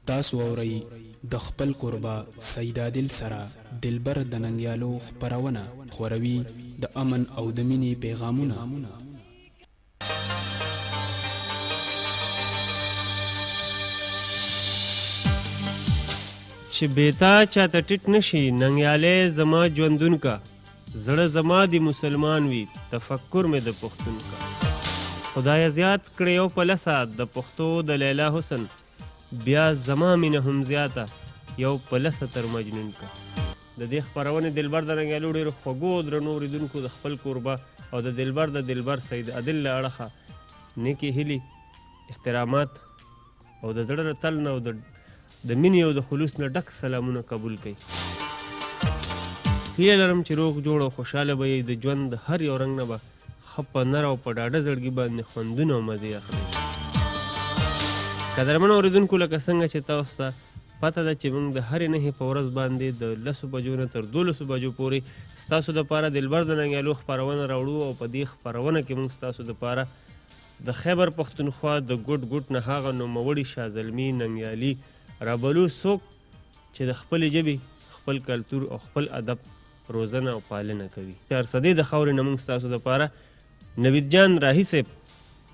تاسو اورئ د خپل قربا سید عادل سره دلبر د ننګیالو خپرونه خوروي د امن او د مینې پیغامونه. چې بیتا چاته ټیټ نشي ننګیالی زما ژوندون کا، زړه زما د مسلمان وي تفکر مې د پښتون کا. خدای زیات کړی یو په لسه د پښتو د لیلا حسن، بیا زما مینه هم زیاته یو په لسه تر مجنون کا. د دې خپرونې دلبر د ننګیالو ډېرو خوږو درنو اورېدونکو د خپل کوربه او د دلبر سید عادل له اړخه نیکې هیلې احترامات او د زړه له تل نه او د مینې او د خلوص نه ډک سلامونه قبول کړئ. هیله لرم چې روغ جوړ او خوشحاله به یې د ژوند د هر یو رنګ نه به ښه په نر او په ډاډه زړګي باندې خوندونه او مزې اخلئ. قدرمنو اورېدونکو لکه څنګه چې تاسو ته پته ده چې موږ د هرې نهې په ورځ باندې د 10 بجو نه تر 12 بجو پورې ستاسو دپاره دلبر د ننګیالو خپرونه راوړو او په دې خپرونه کې موږ ستاسو دپاره د خیبر پښتونخوا د ګوټ نه هغه نوموړي شازلمي ننګیالي رابلو څوک چې د خپلې ژبې خپل کلتور او خپل ادب روزنه او پالنه کوي. چارسدې د خاورې نه موږ ستاسو دپاره نوید جان راهي صاحب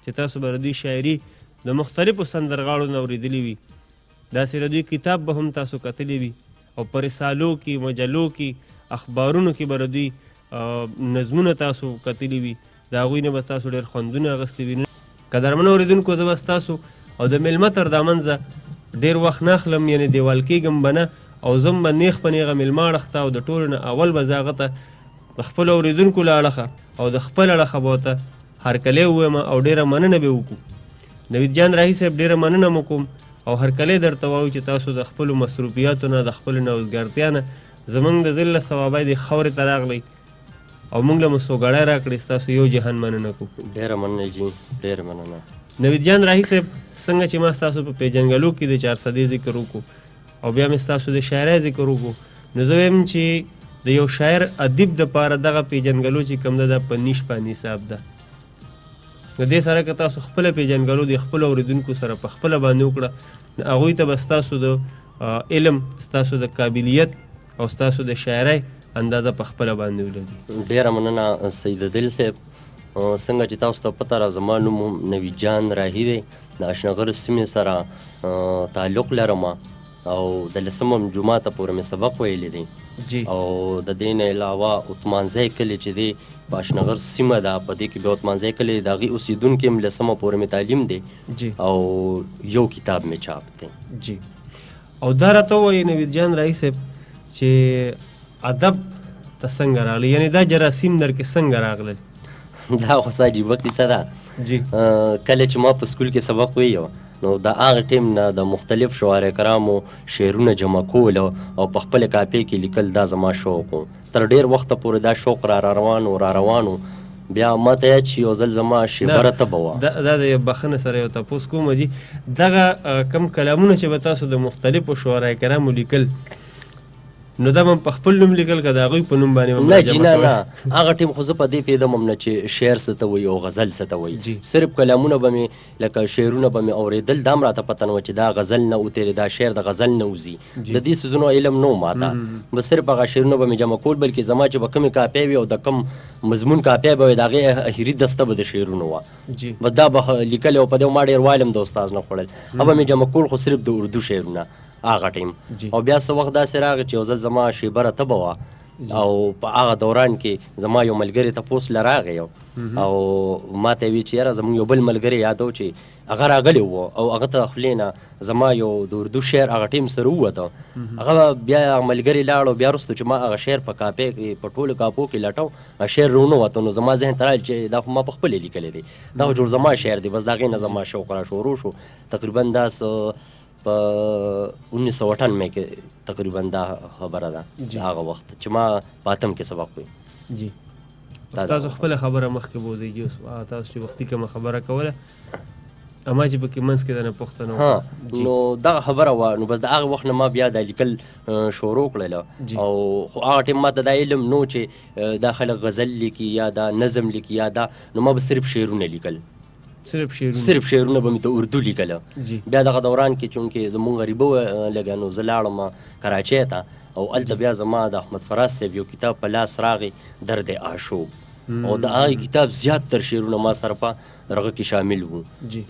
چې تاسو به د دوی شاعري د مختلفو سندرغاړو نه اورېدلي وي، داسې د دوی کتاب به هم تاسو کتلی وي او په رسالو کې مجلو کې اخبارونو کې به د دوی نظمونه تاسو کتلی وي، د هغوی نه به تاسو ډېر خوندونه اخیستي وي. قدرمنو اورېدونکو زه به ستاسو او د میلمه تر دا منځه ډېر وخت نه اخلم، یعنې دیوال کېږم به نه او زم به نیغ په نیغه میلمه اړخته او د ټولو نه اول به زه هغه ته د خپلو اورېدونکو له اړخه او د خپل اړخه به ورته هرکلی ووایم او ډېره مننه به وکړو. نوید جان راهي صاحب ډېره مننه مو کوم او هرکلی درته وایو چې تاسو د خپلو مصروفیاتو نه د خپلو نوزګارتیا نه زموږ د ذل ثوابه دې خاورې ته راغلی او موږ له مو سوګړی راکړې، ستاسو یو جهان مننه کوو. ډېره مننه جي، ډېره مننه. نوید جان راهي صاحب څنګه چې ما ستاسو په پیژنګلو کې د چارسدې ذکر وکړو او بیا مې ستاسو د شاعرۍ ذکر وکړو، نو زه وایم چې د یو شاعر ادیب دپاره دغه پیژنګلو چې کوم ده دا په نیش پانی صاحب ده. نو دې سره که تاسو خپله پیژنګلو د خپلو اورېدونکو سره په خپله باندې وکړه، نو هغوی ته به ستاسو د علم، ستاسو د قابلیت او ستاسو د شاعرۍ اندازه په خپله باندې ولګي. ډېره مننه سید عادل صاحب. څنګه چې تاسو ته پته را زما نوم نوید جان راهي دی، د اشنغر سیمې سره تعلق لرم او د 10 جوماته پورې مې سبق ویلی دی او د دې نه علاوه عثمانزی کلي چې دی په اشنغر سیمه ده، په دې کې بیا عثمانزی کلي د هغې اوسېدونکي هم 10 پورې مې تعلیم دی او یو کتاب مې چاپ دی. جی او دا راته ووایي نوید جان راهي صاحب چې ادب ته څنګه راغلی، یعنې دا جراثیم در کې څنګه راغلل؟ دا خو څه عجیبه کیسه ده. جی کله چې ما په سکول کې سبق ویو نو د هغه ټیم نه د مختلف شاعر کرامو شعرونه جمع کول او په خپله کاپۍ کې لیکل دا زما شوق و. تر ډېر وخته پورې دا شوق را روان و. بیا ما ته یاد چې یو ځل زما شیبره تبه وه. دا د بخښنې سره یو تپوس کوم جي، دغه کم کلامونه چې به تاسو د مختلفو شاعر کرامو لیکل نو دا به په خپل نوم لیکل که د هغوی په نوم باندې نه جي نه هغه ټیم خو زه په دې پوهېدم هم نه چې شعر څه ته وایي او غزل څه ته وایي. صرف کلامونه به مې لکه شعرونه به مې اورېدل، دا هم راته پته نه وه چې دا غزل نه وتېرې، دا شعر د غزل نه وځي، د دې څیزونو علم نه و ماته. به صرف هغه شعرونه به مې جمع کول، بلکې زما چې به کومې کاپۍ وي او د کوم مضمون کاپۍ به وي د هغې اخري دسته به د شعرونو وه، بس دا به لیکل او په دې ما ډېر وایلم د استاز نه خوړل. هغه به مې جمع کول خو صرف د اردو شعرونه هغه ټیم. او بیا څه وخت داسې راغی چې یو ځل زما شیبره تبه وه او په هغه دوران کې زما یو ملګري تپوس له راغی او ما ته یې وی چې یاره زموږ یو بل ملګری یادو چې هغه راغلی و او هغه ته خولې نه زما یو د اردو شعر هغه ټیم سره ووته. هغه بیا ملګري لاړ او بیا وروسته چې ما هغه شعر په کاپۍ کې په ټولو کاپو کې لټو هغه شعر رونه وته، نو زما ذهن ته راغل چې دا خو ما په خپلې لیکلی دی، دا خو جوړ زما شعر دی. بس د هغې نه زما شوق را شروع شو. تقریبا دا په 1998 کې تقریبا دا خبره ده هغه وخت چې ما په 8 کې سبق وی. جی تاسو خپله خبره مخکې بوځئ جي، تاسو چې وختي کومه خبره کوله اما چې پکې منځ کې درنه پوښتنه وکړه نو دغه خبره وه. نو بس د هغه وخت نه ما بیا دا لیکل شروع کړله او خو هغه ټیم ما ته دا علم نو چې دا خلک غزل لیکي یا دا نظم لیکي یا دا، نو ما به صرف شعرونه لیکل صرف شعرونه صرف شعرونه به مې د اردو لیکله. جی بیا دغه دوران کې چونکې زمونږ غریبه وه لږه، نو زه لاړم کراچۍ ته، او هلته بیا زما د احمد فراز صاحب یو کتاب په لاس راغی، درد آشوب، او د هغه کتاب زیات تر شعرونه ما سره په دغه کې شامل وو،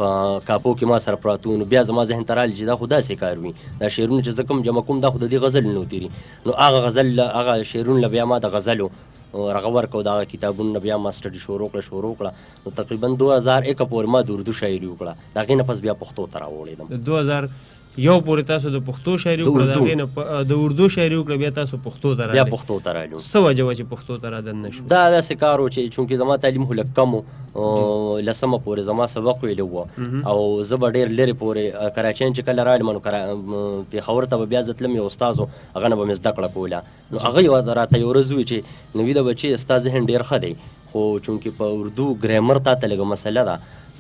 په کاپو کې ما سره پراته وو. نو بیا زما ذهن ته راغلي چې دا خو داسې کار وي، دا شعرونه چې زه کوم جمع کوم دا خو د دې غزل نه تېري. نو هغه غزل هغه شعرونه بیا ما د غزلو رغه ورکړه، او دغه کتابونه بیا ما سټډي شروع کړه. نو تقریبا 2001 پورې ما د اردو شاعري وکړه، د هغې نه پس بیا پښتو ته راوړېدم. 2001 پورې تاسو د پښتو شاعري وکړه، د هغې نه د اردو شاعري وکړه، بیا تاسو پښتو ته بیا پښتو ته راغلو. څه وجه وه چې پښتو ته رادننه شو؟ دا داسې کار و چې چونکې زما تعلیم خو لږ کم و، 10مه پورې زما سبق ویلی وه، او زه به ډېر لرې پورې کراچۍ چې کله راغلم نو پېښور ته به بیا زه تلم، یو استاد و هغه نه به مې زده کړه کوله. نو هغه راته یو ورځ ووایي چې نویده بچې ستا ذهن ډېر ښه دی، خو چونکې په اردو ګرامر تا ته لږه مسله ده،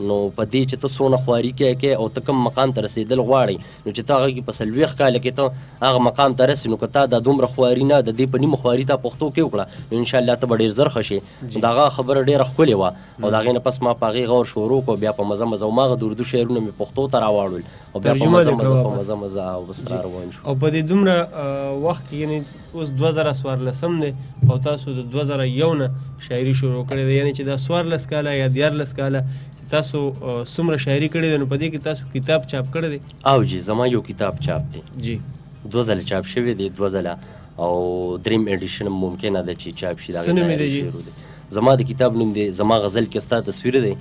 نو په دې چې ته څونه خواري کوې او ته کوم مقام ته رسېدل غواړې، نو چې ته هغه کې په 40 کاله کې ته هغه مقام ته رسې، نو که تا دا دومره خواري نه د دې په نیمه خواري تا پښتو کې وکړه، نو انشاءالله ته به ډېر زر ښه شې. د هغه خبره ډېره ښکلې وه، او د هغې نه پس ما په هغې غور شروع کړو، بیا په مزه مزه هماغه د اردو شعرونه مې پښتو ته راواړول، او بیا په مزه مزه او بس را روان شو. او په دې دومره وخت کې یعنې اوس 2014 دی، او تاسو د 2001 نه شاعري شروع کړې ده، یعنې چې دا 14 کاله یا 14 کاله تاسو څومره شاعري کړې ده، نو په دې کې تاسو کتاب چاپ کړی دی؟ او جی زما یو کتاب چاپ دی، جی 2 ځله چاپ شوی دی، 2 ځله، او دریم ایډیشن ممکنه ده چې چاپ شي. څه نوم یې دی؟ زما د کتاب نوم دی زما غزل کې ستا تصویر دی.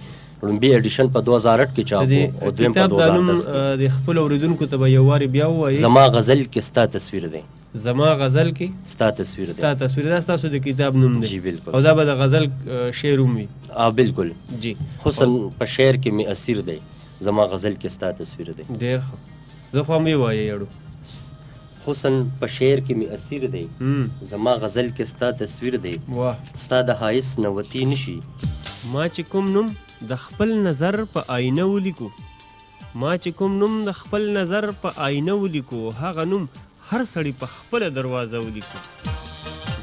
لومبي ایډیشن په 2008 کې چاپ و، او دویم په 2010 کې. د خپل اوریدونکو ته به یو وارې بیا ووایي. زما غزل کې ستا تصویر دی. زما غزل کې ستا تصویر دی. ستا تصویر دا ستاسو د کتاب نوم دی؟ جی بالکل. او دا به د غزل شعر هم وي؟ بالکل جی. حسن په شعر کې مې اسیر دی، زما غزل کې ستا تصویر دی. ډېر ښه، زه خو هم یې وایه یړو. حسن په شعر کې مې اسیر دی، زما غزل کې ستا تصویر دی. واه. ستا د ښایست نه وتی نشي. ما چې کوم نوم د خپل نظر په آینه ولیکو، ما چې کوم نوم د خپل نظر په آینه ولیکو، هغه نوم هر سړی په خپله دروازه ولیکو.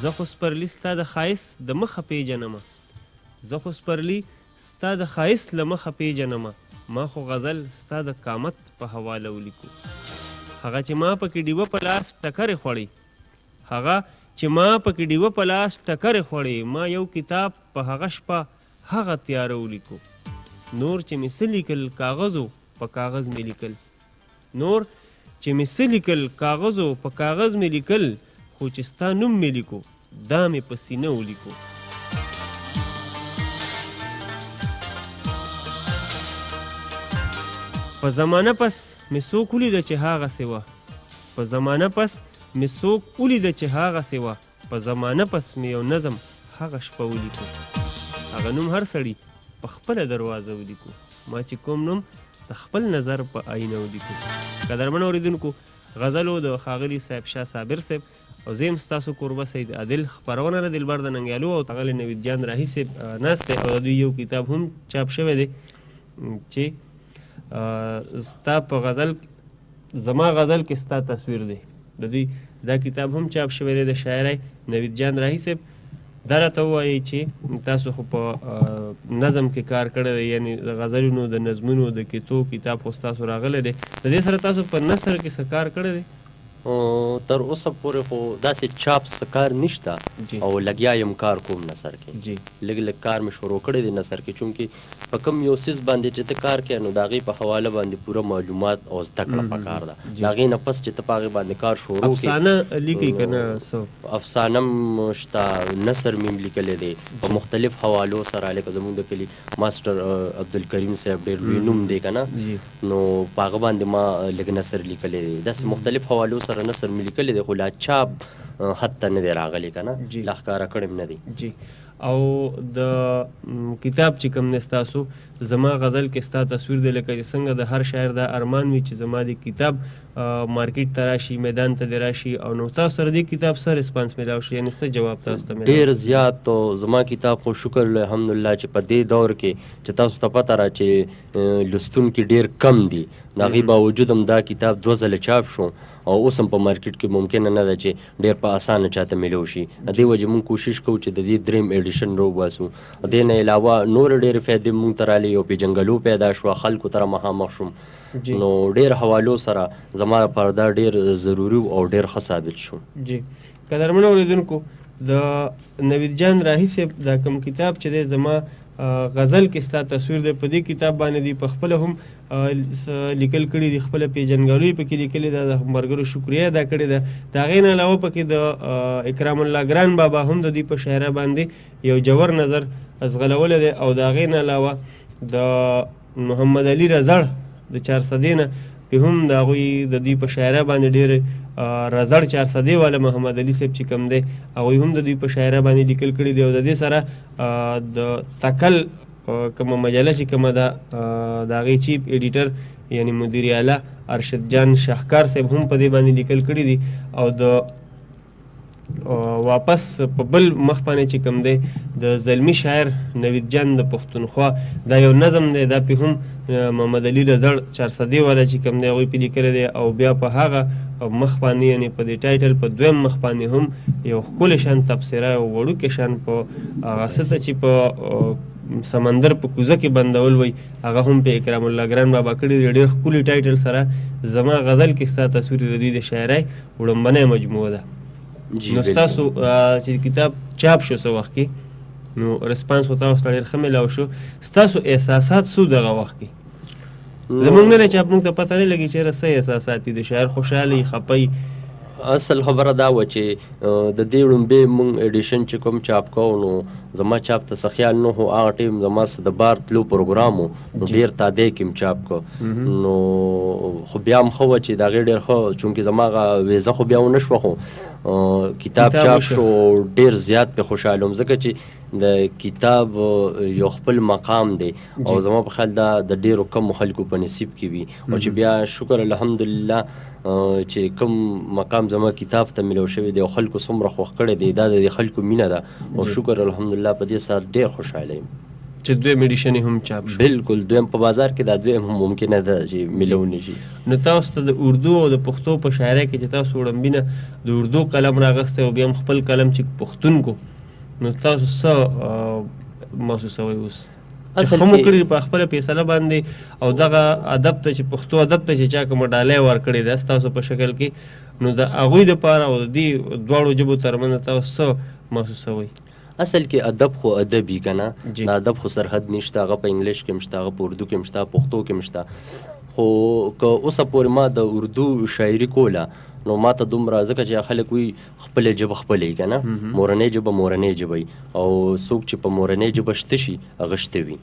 زه خو سپرلي ستا د ښایست د مخه پیژنمه، زه خو سپرلي ستا د ښایست له مخه پیژنمه، ما خو غزل ستا د قامت په حواله ولیکو. هغه چې ما پکې ډیوه په لاس ټکرې خوړې، هغه چې ما پکې ډیوه په لاس ټکرې خوړې، ما یو کتاب په هغه شپه هغه تیاره ولیکو. نور چې مې څه لیکل کاغذو په کاغذ مې لیکل، نور چې مې څه لیکل کاغذو په کاغذ مې لیکل، خو چې ستا نوم مې لیکو دا مې په سینه ولیکو. په زمانه پس مې څوک ولیده چې هغسې وه، په زمانه پس مې څوک ولیده چې هغسې وه، په زمانه پس مې یو نظم هغه شپه ولیکو. هغه نوم هر سړي په خپله دروازه ولیکو، ما چې کوم نوم د خپل نظر په آینه ولیکو. قدرمن اوریدونکو، غزلو د ښاغلي صاحب شاه صابر صاحب، او زه یم ستاسو کوربه سید عادل. خپرونه د دلبر د ننګیالو او ښاغلي نوید جان راهي صاحب ناست دی، او د دوی یو کتاب هم چاپ شوی دی چې ستا په غزل زما غزل کې ستا تصویر دی. د دوی دا کتاب هم چاپ شوی دی د شاعرۍ نوید جان راهي صاحب. دا راته ووایي چې تاسو خو په نظم کې کار کړی دی، یعنې د غزلونو د نظمونو د کیسو کتاب خو ستاسو راغلی دی، د دې سره تاسو په نثر کې څه کار کړی دی؟ تر اوسه پورې خو داسې چاپ څه کار نشته، او لګیا یم کار کوم نثر کې. جی لږ لږ کار مې شروع کړی دی نثر کې، چونکې په کوم یو څیز باندې چې ته کار کوې، نو د هغې په حواله باندې پوره معلومات او زده کړه پکار ده. د هغې نه پس چې ته په هغې باندې کار شروع کړې. افسانه لیکئ که نه څه؟ افسانه هم شته، نثر مې هم لیکلی دی په مختلف حوالو سره، لکه زموږ د کلي ماسټر عبدالکریم صاحب ډېر لوی نوم دی که نه، نو په هغه باندې ما لږ نثر لیکلی دی. داسې مختلف حوالو سره نثر مې لیکلی دی، خو لا چاپ حد ته نه دی راغلی که نه، لا ښکاره کړی هم نه دی. جی. او د کتاب چې کوم دی ستاسو زما غزل کې ستا تصویر دی، لکه چې څنګه د هر شاعر دا ارمان وي چې زما د کتاب مارکیټ ته راشي، میدان ته دې راشي، او نو تاسو سره دې کتاب څه ریسپانس میلاو شي، یعنې څه جواب تاسو ته میلاو؟ ډېر زیات. او زما کتاب خو شکر الحمدلله چې په دې دور کې چې تاسو ته پته را چې لوستونکي ډېر کم دي، د هغې باوجود هم دا کتاب 2 ځله چاپ شو، او اوس هم په مارکیټ کې ممکنه نه ده چې ډېر په اسانه چاته میلو شي. د دې وجې موږ کوشش کوو چې د دې دریم ایډیشن راوباسو. د دې نه علاوه نور ډېرې فایدې موږ ته رالی یو پیژنګلو پیدا شوه، خلکو سره مخامخ شوم. نو ډېر حوالو سره زما لپاره دا ډېر ضروري او ډېر ښه ثابت شو. جی قدرمنو اورېدونکو، د نوید جان راهي صاحب دا کوم کتاب چې دی زما غزل کې ستا تصویر دی، په دې کتاب باندې دی پخپله هم لیکل کړي دي، خپله پیژنګلوي پکې لیکلې ده، د ملګرو شکریه ادا کړې ده. د هغې نه علاوه پکې د اکرام الله ګران بابا هم د دوی په شاعره باندې یو جوور نظر ازغلولی دی، او د هغې نه علاوه د محمد علي رزړ د 400 نه پې هم د هغوی د دوی په شاعره باندې ډېرې رزړ 400 والا محمد علي صاحب چې کوم دی هغوی هم د دوی په شاعره باندې لیکل کړي دي. او د دې سره د تکل کومه مجله چې کومه ده د هغې چیف ایډیټر یعنی مدیر اعلی ارشد جان شاهکار صاحب هم په دې باندې لیکل کړي دي. او د واپس په بل مخ باندې چې کوم دی د زلمی شاعر نوید جان د پښتونخوا دا یو نظم دی، دا پې هم محمد علي رزړ 400 والا چې کوم دی هغوی پې لیکلی دی. او بیا په هغه مخ باندې یعنی په دې ټایټل په دویم مخ باندې هم یو ښکلی شان تبصره او وړوکی شان په هغه څه ته چې په سمندر په کوزه کې بندول وی هغه هم په اکرام الله ګران بابا کړي دي، ډېر ښکلي ټایټل سره زما غزل کې ستا تصویر د دوی د شاعرۍ وړومبنۍ مجموعه ده. نو ستاسو چې کتاب چاپ شو څه وخت کې نو ریسپانس خو تاسو ته ډېر ښه میلاو شو، ستاسو احساسات څو دغه وخت کې؟ زمونږ نه دی چې موږ ته پته نه لګي چېرې څه احساسات دي، د شاعر خوشحالي خپی؟ اصل خبره دا وه چې د دې وړومبې مونږ ایډیشن چې کوم چاپ کوو نو زما چاپ ته څه خیال نه و، هغه ټیم زما څه د بار تلو پروګرام و نو ډېر تادی کې م چاپ کو. نو خو بیا هم ښه وه چې د هغې ډېر ښه چونکې زما هغه ویزه خو بیا ونه شوه، خو کتاب چاپ شو، ډېر زیات پې خوشحاله وم ځکه چې د کتاب یو خپل مقام دی او زما په خیال دا د ډېرو کمو خلکو په نصیب کې وي. او چې بیا شکر الحمدلله چې کوم مقام زما کتاب ته ملو شوی دی او خلکو څومره خوښ کړی دی، دا د خلکو مینه ده. او شکر الحمدلله په دې ساعت ډېر خوشحاله یم چې دویم ایډیشن یې هم چاپ شو. بالکل دویم په بازار کې دا دویم هم ممکنه ده چې ملونی شي. نو تاسو ته د اردو او د پښتو په شاعرۍ کې چې تاسو وړومبینه د اردو قلم راغستی او بیا هم خپل قلم چې پښتون کو، نو تاسو څه محسوسوئ اوس چې ښه مو کړي په خپله فیصله باندې او دغه ادب ته چې پښتو ادب ته چې چا کومه ډالۍ ورکړې ده ستاسو په شکل کې، نو د هغوی دپاره او د دې دواړو ژبو ترمنځ تاسو څه محسوسوئ؟ اصل کې ادب خو ادب وي که نه، د ادب خو سرحد نشته، هغه په انګلیش کې هم شته، هغه په اردو کې هم شته، پښتو کې هم شته. خو که اوسه پورې ما د اردو شاعري کوله نو ما ته دومره ځکه چې خلک وایي خپله ژبه خپله وي که نه، مورنۍ ژبه مورنۍ ژبه وي او څوک چې په مورنۍ ژبه شته شي هغه شته وي.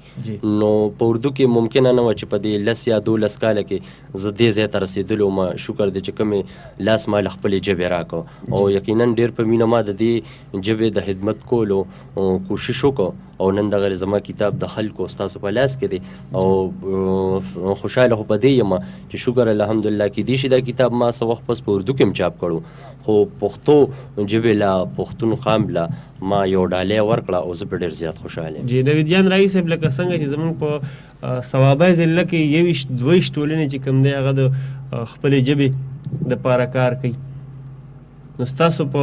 نو په اردو کې ممکنه نه وه چې په دې 10 یا 12 کاله کې زه دې ځای ته رسېدلی وم. شکر دی چې کومې لاس ما له خپلې ژبې راکړ او یقینا ډېر په مینه ما د دې ژبې د خدمت کولو کوشش وکړ. او نن دغه زما کتاب د خلکو ستاسو په لاس کې دی او خوشحاله خو په دې یم چې شکر الحمدلله کیدای شي دا کتاب ما څه وخت پس په اردو کې هم چاپ کړو، خو پښتو ژبې له پښتون قام له ما یو ډالۍ ورکړه او زه په ډېر زیات خوشحاله یم. جی نوید جان راهي صاحب، لکه څنګه چې زموږ په صوابی ضلع کې 22 ټولنې چې کوم دی هغه د خپلې ژبې دپاره کار کوي، نو ستاسو په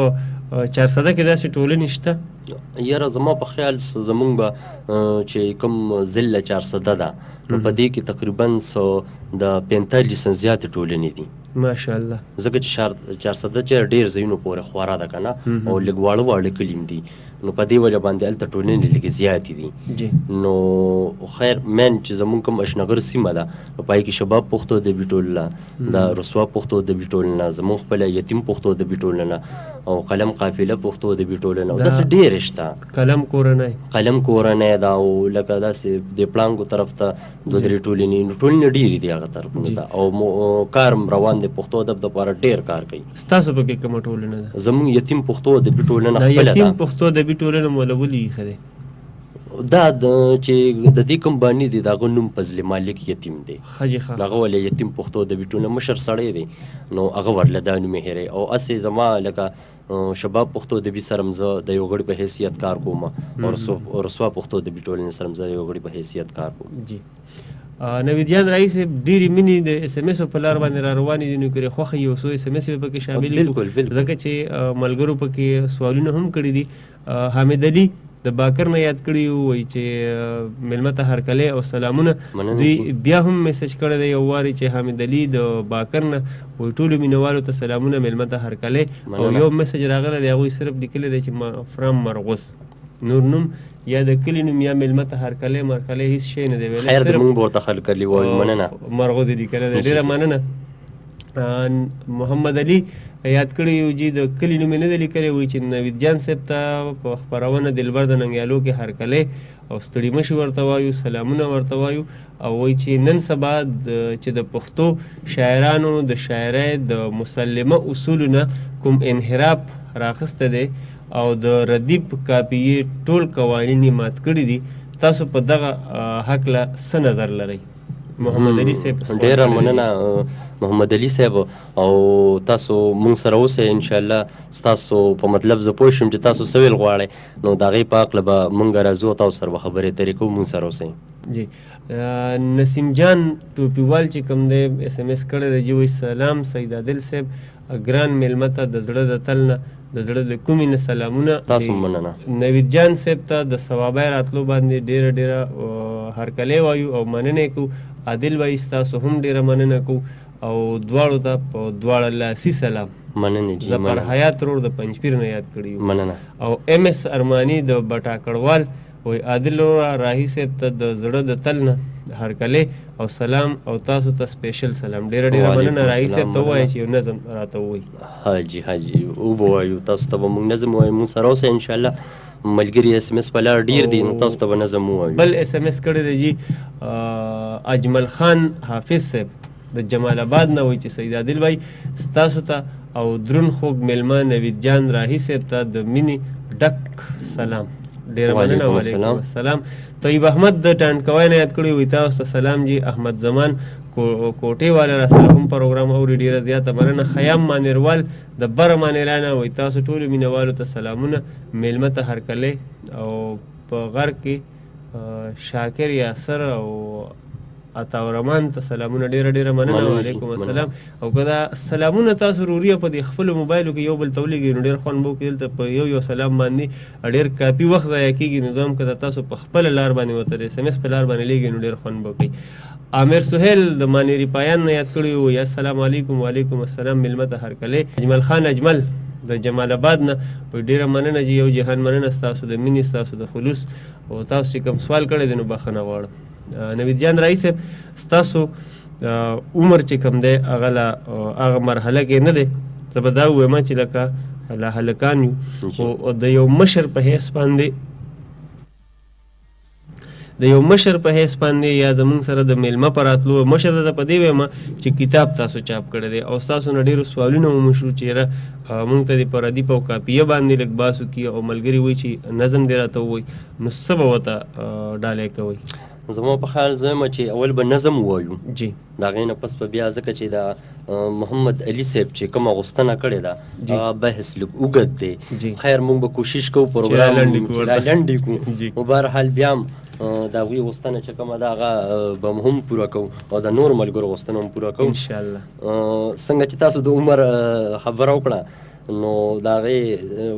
400 کې داسې ټولنې شته؟ یاره زما په خیال زمونږ به چې کوم ضلع 400 ده نو په دې کې تقریبا د 45 زیاتې ټولنې دي ماشاءالله، ځکه چې 400 چې ډېر ځایونو پورې خورا ده که نه او لږ واړه واړه کلي هم دي، نو په دې وجه باندې هلته ټولنې لږې زیاتې دي. نو خیر مین چې زمونږ کوم اشنغر سیمه ده نو په هغې کې شباب پښتو ادبي ټولنه، د رسوا پښتو ادبي ټولنه، زمونږ خپله یتیم پښتو ادبي ټولنه او قلم قافله پښتو ادبي ټولنه او داسې ډېرې شته. قلم کورنۍ ده او لکه داسې د پړانګو طرف ته 2-3 ټولنې، نو ټولنې ډېرې دي هغه طرفونو ته او کار هم روان دی، پښتو ادب دپاره ډېر کار کوي. ستاسو پکې کومه ټولنه ده؟ زمونږ یتیم پښتو ادبي ټولنه خپله ده. یتیم پښتو ادبي ټولنه مو له ولې ایښی دی؟ دا چې د دې کوم بانی دی د هغه نوم فضل مالک یتیم دی، هغه ولې یتیم پښتو ادبي ټولنه مشر سړی دی نو هغه ورله دا نوم یې هېری. او هسې زما لکه شباب پښتو ادبي سره هم زه د یو غړي په حیثیت کار کوم او رسوا پښتو ادبي ټولنې سره هم زه د یو غړي په حیثیت کار کوم. جی نوید جان راهي صاحب، ډېرې مینې د اس ام اس په لار باندې را روانې دي، نو که خوښه یو څو اس ام اس به پکې شامل کړو ځکه چې ملګرو پکې سوالونه هم کړي دي. حامد علي د باکر نه یاد کړي وو وایي چې میلمه ته هرکلی او سلامونه. دوی بیا هم میسج کړی دی یو واري چې حامد علي د باکر نه وایي ټولو مینوالو ته سلامونه، میلمه ته هرکلی. او یو میسج راغلی دی هغوی صرف لیکلی دی چې فرام مرغوس، نور نوم یا د کلي نوم یا میلمه ته هرکلی مرکلی هېڅ شی نه دی ویلی. خیر د موږ به ورته هرکلي وایو. مننه. مرغوز یې لیکلی دی. ډېره مننه. محمد علي یاد کړی یو جي د کلي نوم یې نه دی لیکلی، وایي چې نوید جان صاحب ته په خپرونه دلبر د ننګیالو کې هرکلی او ستړي مشي ورته وایو، سلامونه ورته وایو. او وایي چې نن سبا چې د پښتو شاعرانو د شاعرۍ د مسلمه اصولو نه کوم انحراف راخسته دی او د ردیف کاپیې ټول قوانین یې مات کړي دي، تاسو په دغه هکله څه نظر لرئ؟ محمد علي صاحب. ډېره مننه محمد علي صاحب. او تاسو مونږ سره اوسئ انشاءالله. ستاسو په مطلب زه پوه شوم چې تاسو څه ویل غواړئ، نو د هغې په هکله به مونږ راځو او تاسو سره به خبرې اترې کوو. مونږ سره اوسئ. جی نسیم جان ټوپیوال چې کوم دی اس ام اس کړی دی، جی وایي سلام سید عادل صاحب، ګران میلمه ته د زړه د تل نه د زړه د کومې نه سلامونه. تاسو مننه. نوید جان صاحب ته د ثوابای راتلو باندې ډېره ډېره هرکلی وایو او مننه کوو. عادل وایي ستاسو هم ډېره مننه کوو او دواړو ته په دواړه لاسي سلام. مننه جی. ظفر حیات رور د پنجپیر نه یاد کړي. مننه. او ام اس ارمانی د بټاکړوال وایي عادل رورا راهي صاحب ته د زړه د تل نه هرکلی او سلام او تاسو ته سپیشل سلام. ډېره ډېره مننه. راهي صاحب ته ووایه چې یو نظم راته ووایي. حاجي وبه وایو تاسو ته به موږ نظم ووایو. مونږ سره اوسئ انشاءالله. ملګري اس ام اس په لار ډېر دي، نو تاسو ته به نظم ووایو. بل اس ام اس کړی دی جی اجمل خان حافظ صاحب د جمال آباد نه، وایي چې سید عادل وایي ستاسو ته او درون خوږ میلمه نوید جان راهي صاحب ته د مینې ډک سلام. ډېره مننه. وعلیکم السلام. طیب احمد د ټانکوای نه یاد کړی، وایي تاسو ته سلام جی. احمد زمان کوټې والا را سره هم پروګرام اوري، ډېره زیاته مننه. خیام مانیروال د بره مانیرانه وایي تاسو ټولو مینهوالو ته سلامونه، میلمه ته هرکلی. او په غرب کې شاکر یاسر او عطاورمان ته سلامونه. ډېره ډېره مننه. وعلیکم السلام. او که دا سلامونه تاسو روري په دې خپلو موبایلو کې یو بل ته ولیږئ نو ډېر خوند به وکړي. دلته په یو سلام باندې ډېر کافي وخت ضایع کېږي، نو زه هم که تاسو په خپله لار باندې ورته د اس ام اس په لار باندې لیږئ نو ډېر خوند به وکړي. عامر سهیل د مانیری پایان نه یاد کړی وو، یا السلام علیکم. وعلیکم السلام. میلمه ته هرکلی. اجمل خان اجمل د جمال آباد نه وایي ډېره مننه جی. یو جهان مننه ستاسو د مینې، ستاسو د خلوص. او تاسو چې کوم سوال کړی دی نو بخښنه غواړم. نوید جان راهي صاحب ستاسو عمر چې کوم دی هغه مرحله کې نه دی، زه به دا ووایم چې لکه لا هلکان یو او د یو مشر په حیث باندې یا زمونږ سره د میلمه په راتلو مشر ته په دې وایم چې کتاب تاسو چاپ کړی دی او ستاسو نه ډېرو سوالونه مو شو چې یاره مونږ ته د په ردیف او کاپیه باندې لږ بحث وکړي او ملګري وایي چې نظم دې راته ووایي، نو څه به ورته ډالۍ کوئ؟ زما په خیال زه یم چې اول به نظم ووایو جی، د هغې نه پس به بیا ځکه چې د محمد علي صاحب چې کومه غوښتنه کړې ده هغه بحث لږ اوږد دی. خیر موږ به کوشش کوو پروګرام چې را لنډ کړو، خو بهرحال بیا هم د هغوی غوښتنه چې کومه ده هغه به هم پوره کوو او د نور ملګرو غوښتنه هم پوره کوو انشاءالله. څنګه چې تاسو د عمر خبره وکړه نو د هغې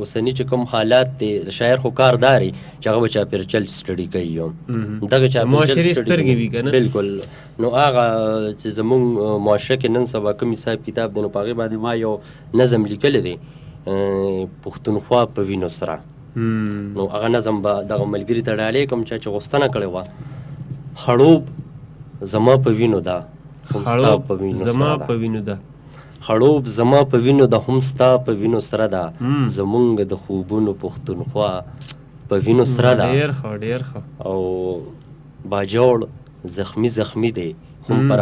اوسني چې کوم حالات دی د شاعر خو کار داري چې هغه به چاپېرچل سټډي کوي، دغه چاپېرچل بلکل. نو هغه چې زمونږ معاشره کې نن سبا کوم حساب کتاب دی نو په هغې باندې ما یو نظم لیکلی دی پښتونخوا په وینو سره. نو هغه نظم به دغه ملګري ته ډالۍ کوم چا چې غوښتنه کړې وه. خړوب زما په وینو ده هم ستا په وینو سره ده، خړوب زما په وینو ده هم ستا په وینو سره ده، زمونږ د خوبونو پښتونخوا په وینو سره ده. ډېر ښه ډېر ښه. او باجوړ زخمی دی هم پر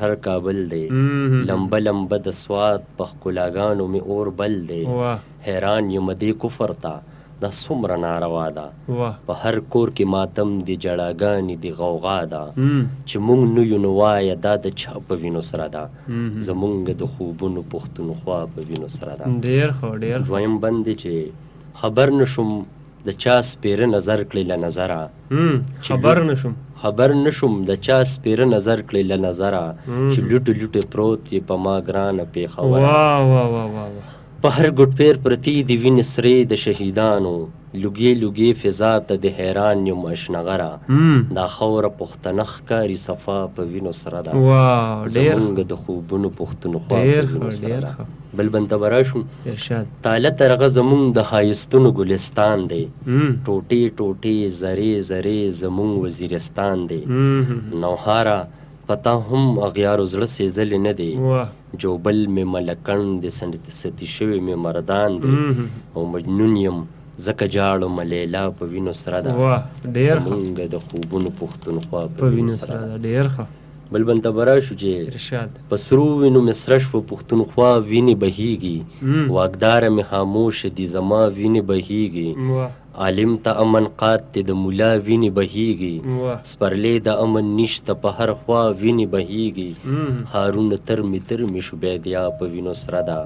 هر کابل دی، لمبه لمبه د سوات په ښکلاګانو مې اور بل دی، حیران یم دې کفر ته دا څومره ناروا ده، په هر کور کې ماتم د جړاګانې د غوغا ده، چې موږ نه یو نو وایه دا د چا په وینو سره ده، زمونږ د خوبونو پښتونخوا په وینو سره ده. ډېر ښه ډېر. دویم بند دی چې خبر نشم د چا سپیره نظر کړی له نظره، خبر نشم د چا سپیره نظر کړی له نظره، چې لوټې لوټې پروت یې په ما ګرانه پېښوره، په هر ګوټ پیر پرتې دي وینې سرې د شهیدانو لوګې لوګې فضا ته د حیران یم اشنغره دا خاوره پښتنه ښکاري صفا په وینو سره ده زمونږ د خوبونو پښتونخوا په وینو سره ده بل بنده به راشو تاله ترغه زمونږ د ښایستونو ګلستان دی ټوټې ټوټې زرې زرې زمونږ وزیرستان دی نوهاره پتا هم اغیارو زړه سېزلې نه دی جوبل مې ملکن د ستی شوي مې مردان دی او مجنون یم ځکه جاړم لیلا په وینو سره ده زمونږ د خوبونو پښتونخوا په وینو سره ده بل بل ته به راشو چې په سرو وینو مې سره شوه پښتونخوا وینې بهیږي واګداره مې خاموشه دي زما وینې بهیږي عالم ته امن قات دی د ملا وینې بهیږي سپرلی د امن نشته په هر خوا وینې بهیږي هارونه تر مې شو بیدیا په وینو سره ده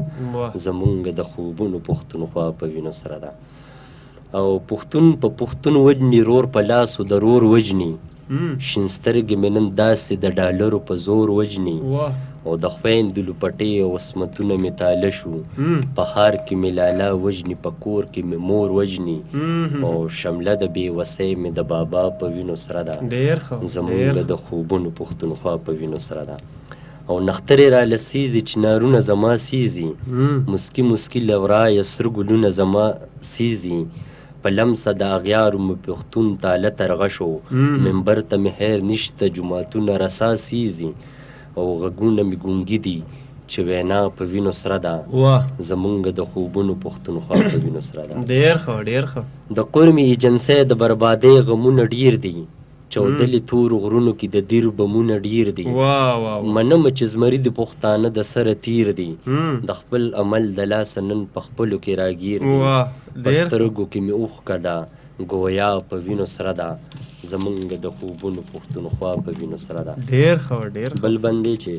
زمونږ د خوبونو پښتونخوا په وینو سره ده او پښتون په پښتون وجني رور په لاسو د رور وجني شین سترګې مې نن داسې د ډالرو په زور وجني او د خویندو لوپټې او عصمتونه مې تاله شو په ښار کې مې لالا وجني په کور کې مې مور وجني او شمله د بېوسۍ مې د بابا په وینو سره ده زمونږ د خوبونو پښتونخوا په وینو سره ده او نخترې را لسیزي چنارونه زما سیزي مسکي مسکي لورایه سره ګلونه زما سیزي په لمسه د اغیارو مې پښتون تاله ترغه شو منبر ته مې خیر نشته جوماتونه رسا سیزي او غږونه مې ګونګي دي چې وینا په وینو سره ده زمونږ د خوبونو پښتونخوا په وینو سره ده ډېر ښه د قرمې ایجنسۍ د بربادۍ غمونه ډیر دي چودلې تورو غرونو کې د دیر بمونه ډیر دي منم چې زمري د پښتانه د سره تیر دي د خپل عمل د لاسه نن په خپلو کې راګیر دي په سترګو کې مې اوښکه ده ګویا په وینو سره ده زمونږ د خوبونو پښتونخوا په وینو سره ده ډېر ښه بل بندې چې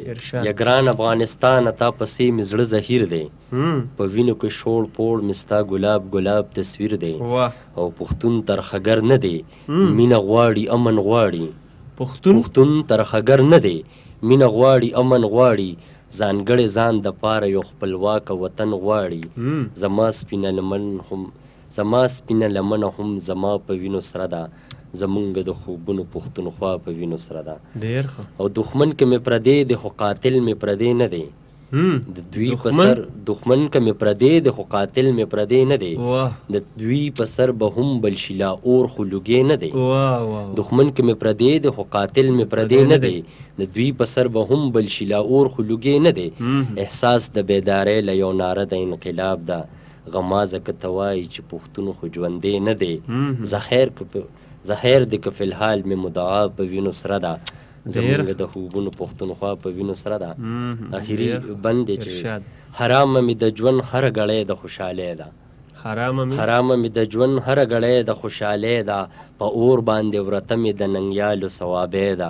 یا ګران افغانستان تا پسې مې زړه زهیر دی په وینو کې شوړ پوړ مې ستا ګلاب ګلاب تصویر دی او پښتون ترخګر نه دی مینه غواړي امن غواړي پښتون ترخګر نه دی مینه غواړي امن غواړي ځانګړی ځان د پاره یو خپلواکه وطن غواړي زما سپینه لمنه هم زما په وینو سره ده زمونږ د خوبونو پښتونخوا په وینو سره ده او دښمن که مې پردی دی خو قاتل مې پردی نه دی د دوی په سر دښمن که مې پردی دی خو قاتل مې پردی نه دی د دوی په سر به هم بل شي لا اور خو لوګی نه دی دښمن که مې پردی دی خو قاتل مې پردی نه دی د دوی په سر به هم بل شي لا اور خو لوګی نه دی احساس د بیدارۍ له یو ناره د انقلاب ده غمازه که ته وایي چې پښتون خو ژوندی نه دی زهیر دی که فی الحال مې مدعا په وینو سره ده زمونږ د خوبونو پښتونخوا په وینو سره ده اخري بند دی چې حرامه مې د ژوند هره ګړۍ د خوشحالۍ ده حرامه مې د ژوند هره ګړۍ د خوشحالۍ ده په اور باندې ورته مې د ننګیالو ثوابۍ ده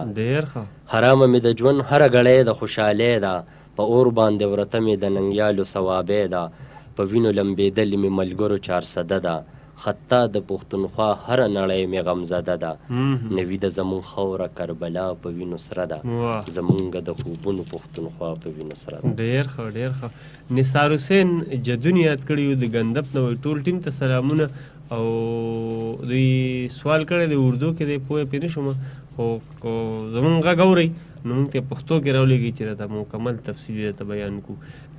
حرامه مې د ژوند هره ګړۍ د خوشحالۍ ده په اور باندې ورته مې د ننګیالو ثوابۍ ده په وینو لمبېدلې مې ملګرو چارسده ده خطا د پښتونخوا هره نړۍ مې غمزده ده نوي د زمونږ خاوره کربلا په وینو سره ده زمونږ د خوبونو پښتونخوا په وینو سره ده ډېر ښه نثار حسین جدون یاد کړي د ګندپ نه ټول ټیم ته سلامونه او دوی سوال کړی د اردو کې دی پوه پې نه شوم خو زمونږ غږ اورئ نو موږ ته پښتو کې راولېږئ چې راته مکمل تفصیل درته بیان کړو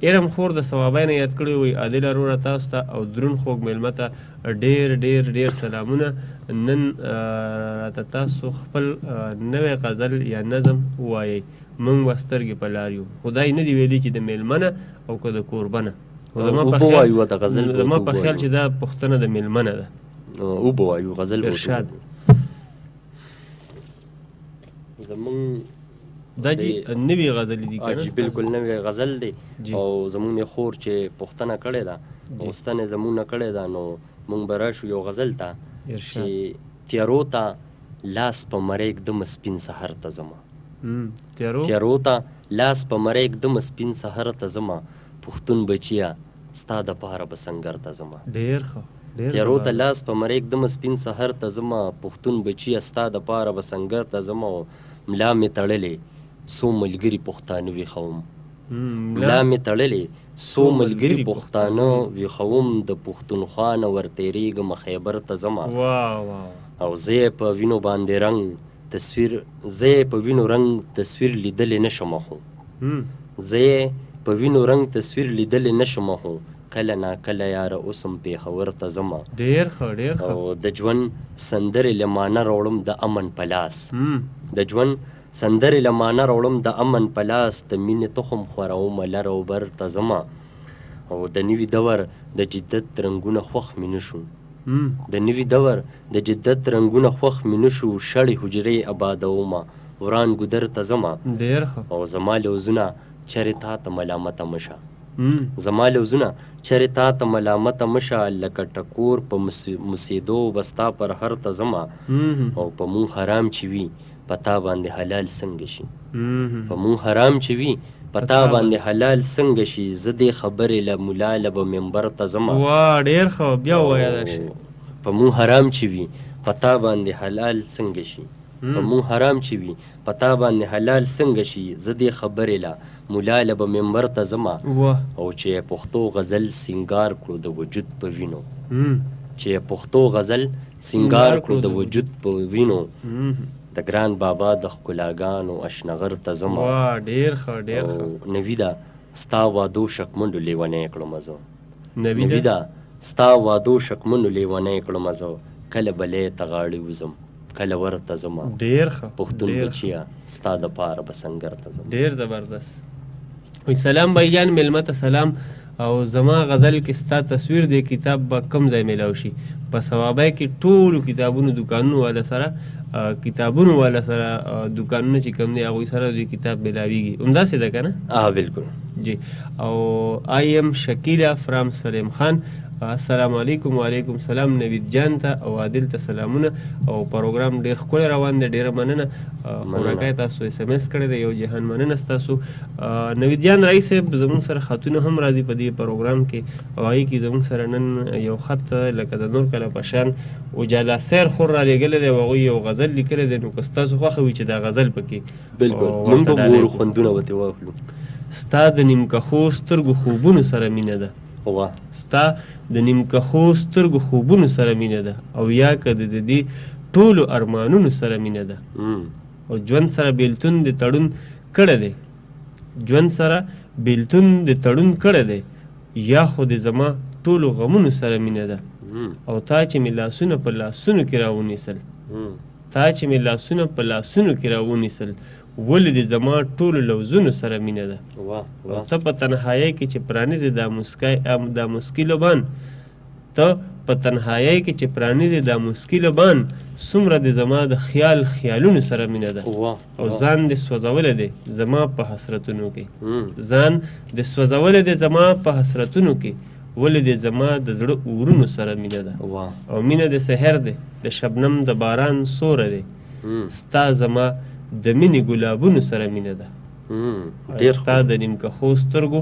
ایرم خور د ثوابۍ نه یاد کړی وایي عادل اروره تاسو ته او درون خوږ میلمه ته ډېر سلامونه نن راته تاسو خپل نوی غزل یا نظم ووایئ موږ به سترګې په لار یو خدای نه دي ویلي چې د میلمه نه او که د کوربه نه زما په خیال چې دا پوښتنه د میلمه نه ده اوبه وایو غزل ارشاد زمونږ دا جی نوی غزل دی کنه جی بالکل نوی غزل دی او زمونږ خور چې پښتنه کړې ده او ستنه زمونږ کړې ده نو مونږ به راشو یو غزل ته چې تیارو ته لاس په مریک دم سپین سحر ته زما تیارو ته لاس په مریک دم سپین سحر ته زما پښتون بچیا ستا د پاره به سنگر ته زما ډېر ښه تیارو ته لاس په مریک دم سپین سحر ته زما پښتون بچیا ستا د پاره به سنگر ته زما ملا مې تړلې څو ملګري پښتانه وي خوم ملا مې تړلې څو ملګري پښتانه ویښوم د پښتونخوا نه ورتېرېږم خیبر ته ځمه او زه یې په وینو باندې رنګ تصویر لیدلی نشم خو زه یې په وینو رنګ تصویر لیدلی نشم خو کله ناکله یاره اوس هم پېښور ته ځمه او د ژوند سندرې له مانه راوړم د امن په لاس د ژوند سندرې له مانه راوړم د امن په لاس د مینې تخم خورومه لر او بر ته ځمه او د نوي دور د جدت رنګونه خوښ مې نه شو د نوي دور د جدت رنګونه خوښ مې نه شو شړې حجرې آبادومه وران ګودر ته ځمه او زما لوزونه چرې تا ته ملامته مشه زما لوزونه چرې تا ته ملامته مشه لکه ټکور په مسیدو بستا پر هر ته ځمه او په مونږ حرام چې وي په تا باندې حلال څنګه شي په مونږ حرام چې وي په تا باندې حلال څنګه شي زه دې خبرې له ملا له به منبر ته ځمه په مونږ حرام چې وي په تا باندې حلال څنګه شي په مونږ حرام چې وي په تا باندې حلال څنګه شي زه دې خبرې له ملا له به منبر ته ځمه او چې پښتو غزل سینګار کړو د وجود په وینو چې پښتو غزل سینګار کړو د وجود په وینو د ګران بابا د ښکلاګانو اشنغر ته ځمه او نوي ده ستا وادو شکمنډو لیونی کړم زه نوي ده ستا وادو شکمنو لیونی کړم زه کله بلې ته غاړې وځم کله ورته ځمه پښتون بچیه ستا دپاره به سنګر ته ځم ډېر زبردست وی سلام بھائی جان میلمه ته سلام او زما غزل کې ستا تصویر دی کتاب به کم ځای میلاو شي په ثوابۍ کې ټولو کتابونو دکانونو والا سره دکانونه چې کم دی هغوی سره دوی کتاب میلاویږي همداسې ده که نه بالکل جی او آئی ایم شکیله فرام سلیم خان السلام علیکم وعلیکم سلام نوید جان ته او عادل ته سلامونه او پروګرام ډېر ښکلی روان دی ډېره مننه خوراکی تاسو SMS کړی دی یو جهان مننه ستاسو نوید جان رئیس صاحب زموږ سره خطونه هم راځي په دې پروګرام کې او هغې کې زموږ سره نن یو خط لکه د نور کله په شان اجالا سیر خور را لېږلی دی او هغوی یو غزل لیکلی دی نو که ستاسو خوښه وي چې دا غزل پکې بالکل موږ به ګورو خوندونه ورته واخلو ستا د نیمکښو سترګو خوبونو سره مینه ده ستا د نیمکښو سترګو خوبونو سره مینه ده او یا که د دې ټولو ارمانونو سره مینه ده او ژوند سره بیلتون د تړون کړی دی ژوند سره بیلتون د تړون کړی دی یا خو د زما ټولو غمونو سره مینه ده او تا چې مې لاسونه په لاسونو کې راونیسل ولې د زما ټولو لوزونو سره مینه ده او ته په تنهایۍ کې چې پرانیزې دا مسکي لبان څومره د زما د خیالونو سره مینه ده او ځان دې سوځولی دی زما په حسرتونو کې ولې د زما د زړه اورونو سره مینه ده او مینه د سحر دی د شبنم د باران سوره دی ستا زما د مینې ګلابونو سره مینه ده ستا د نیمکښو سترګو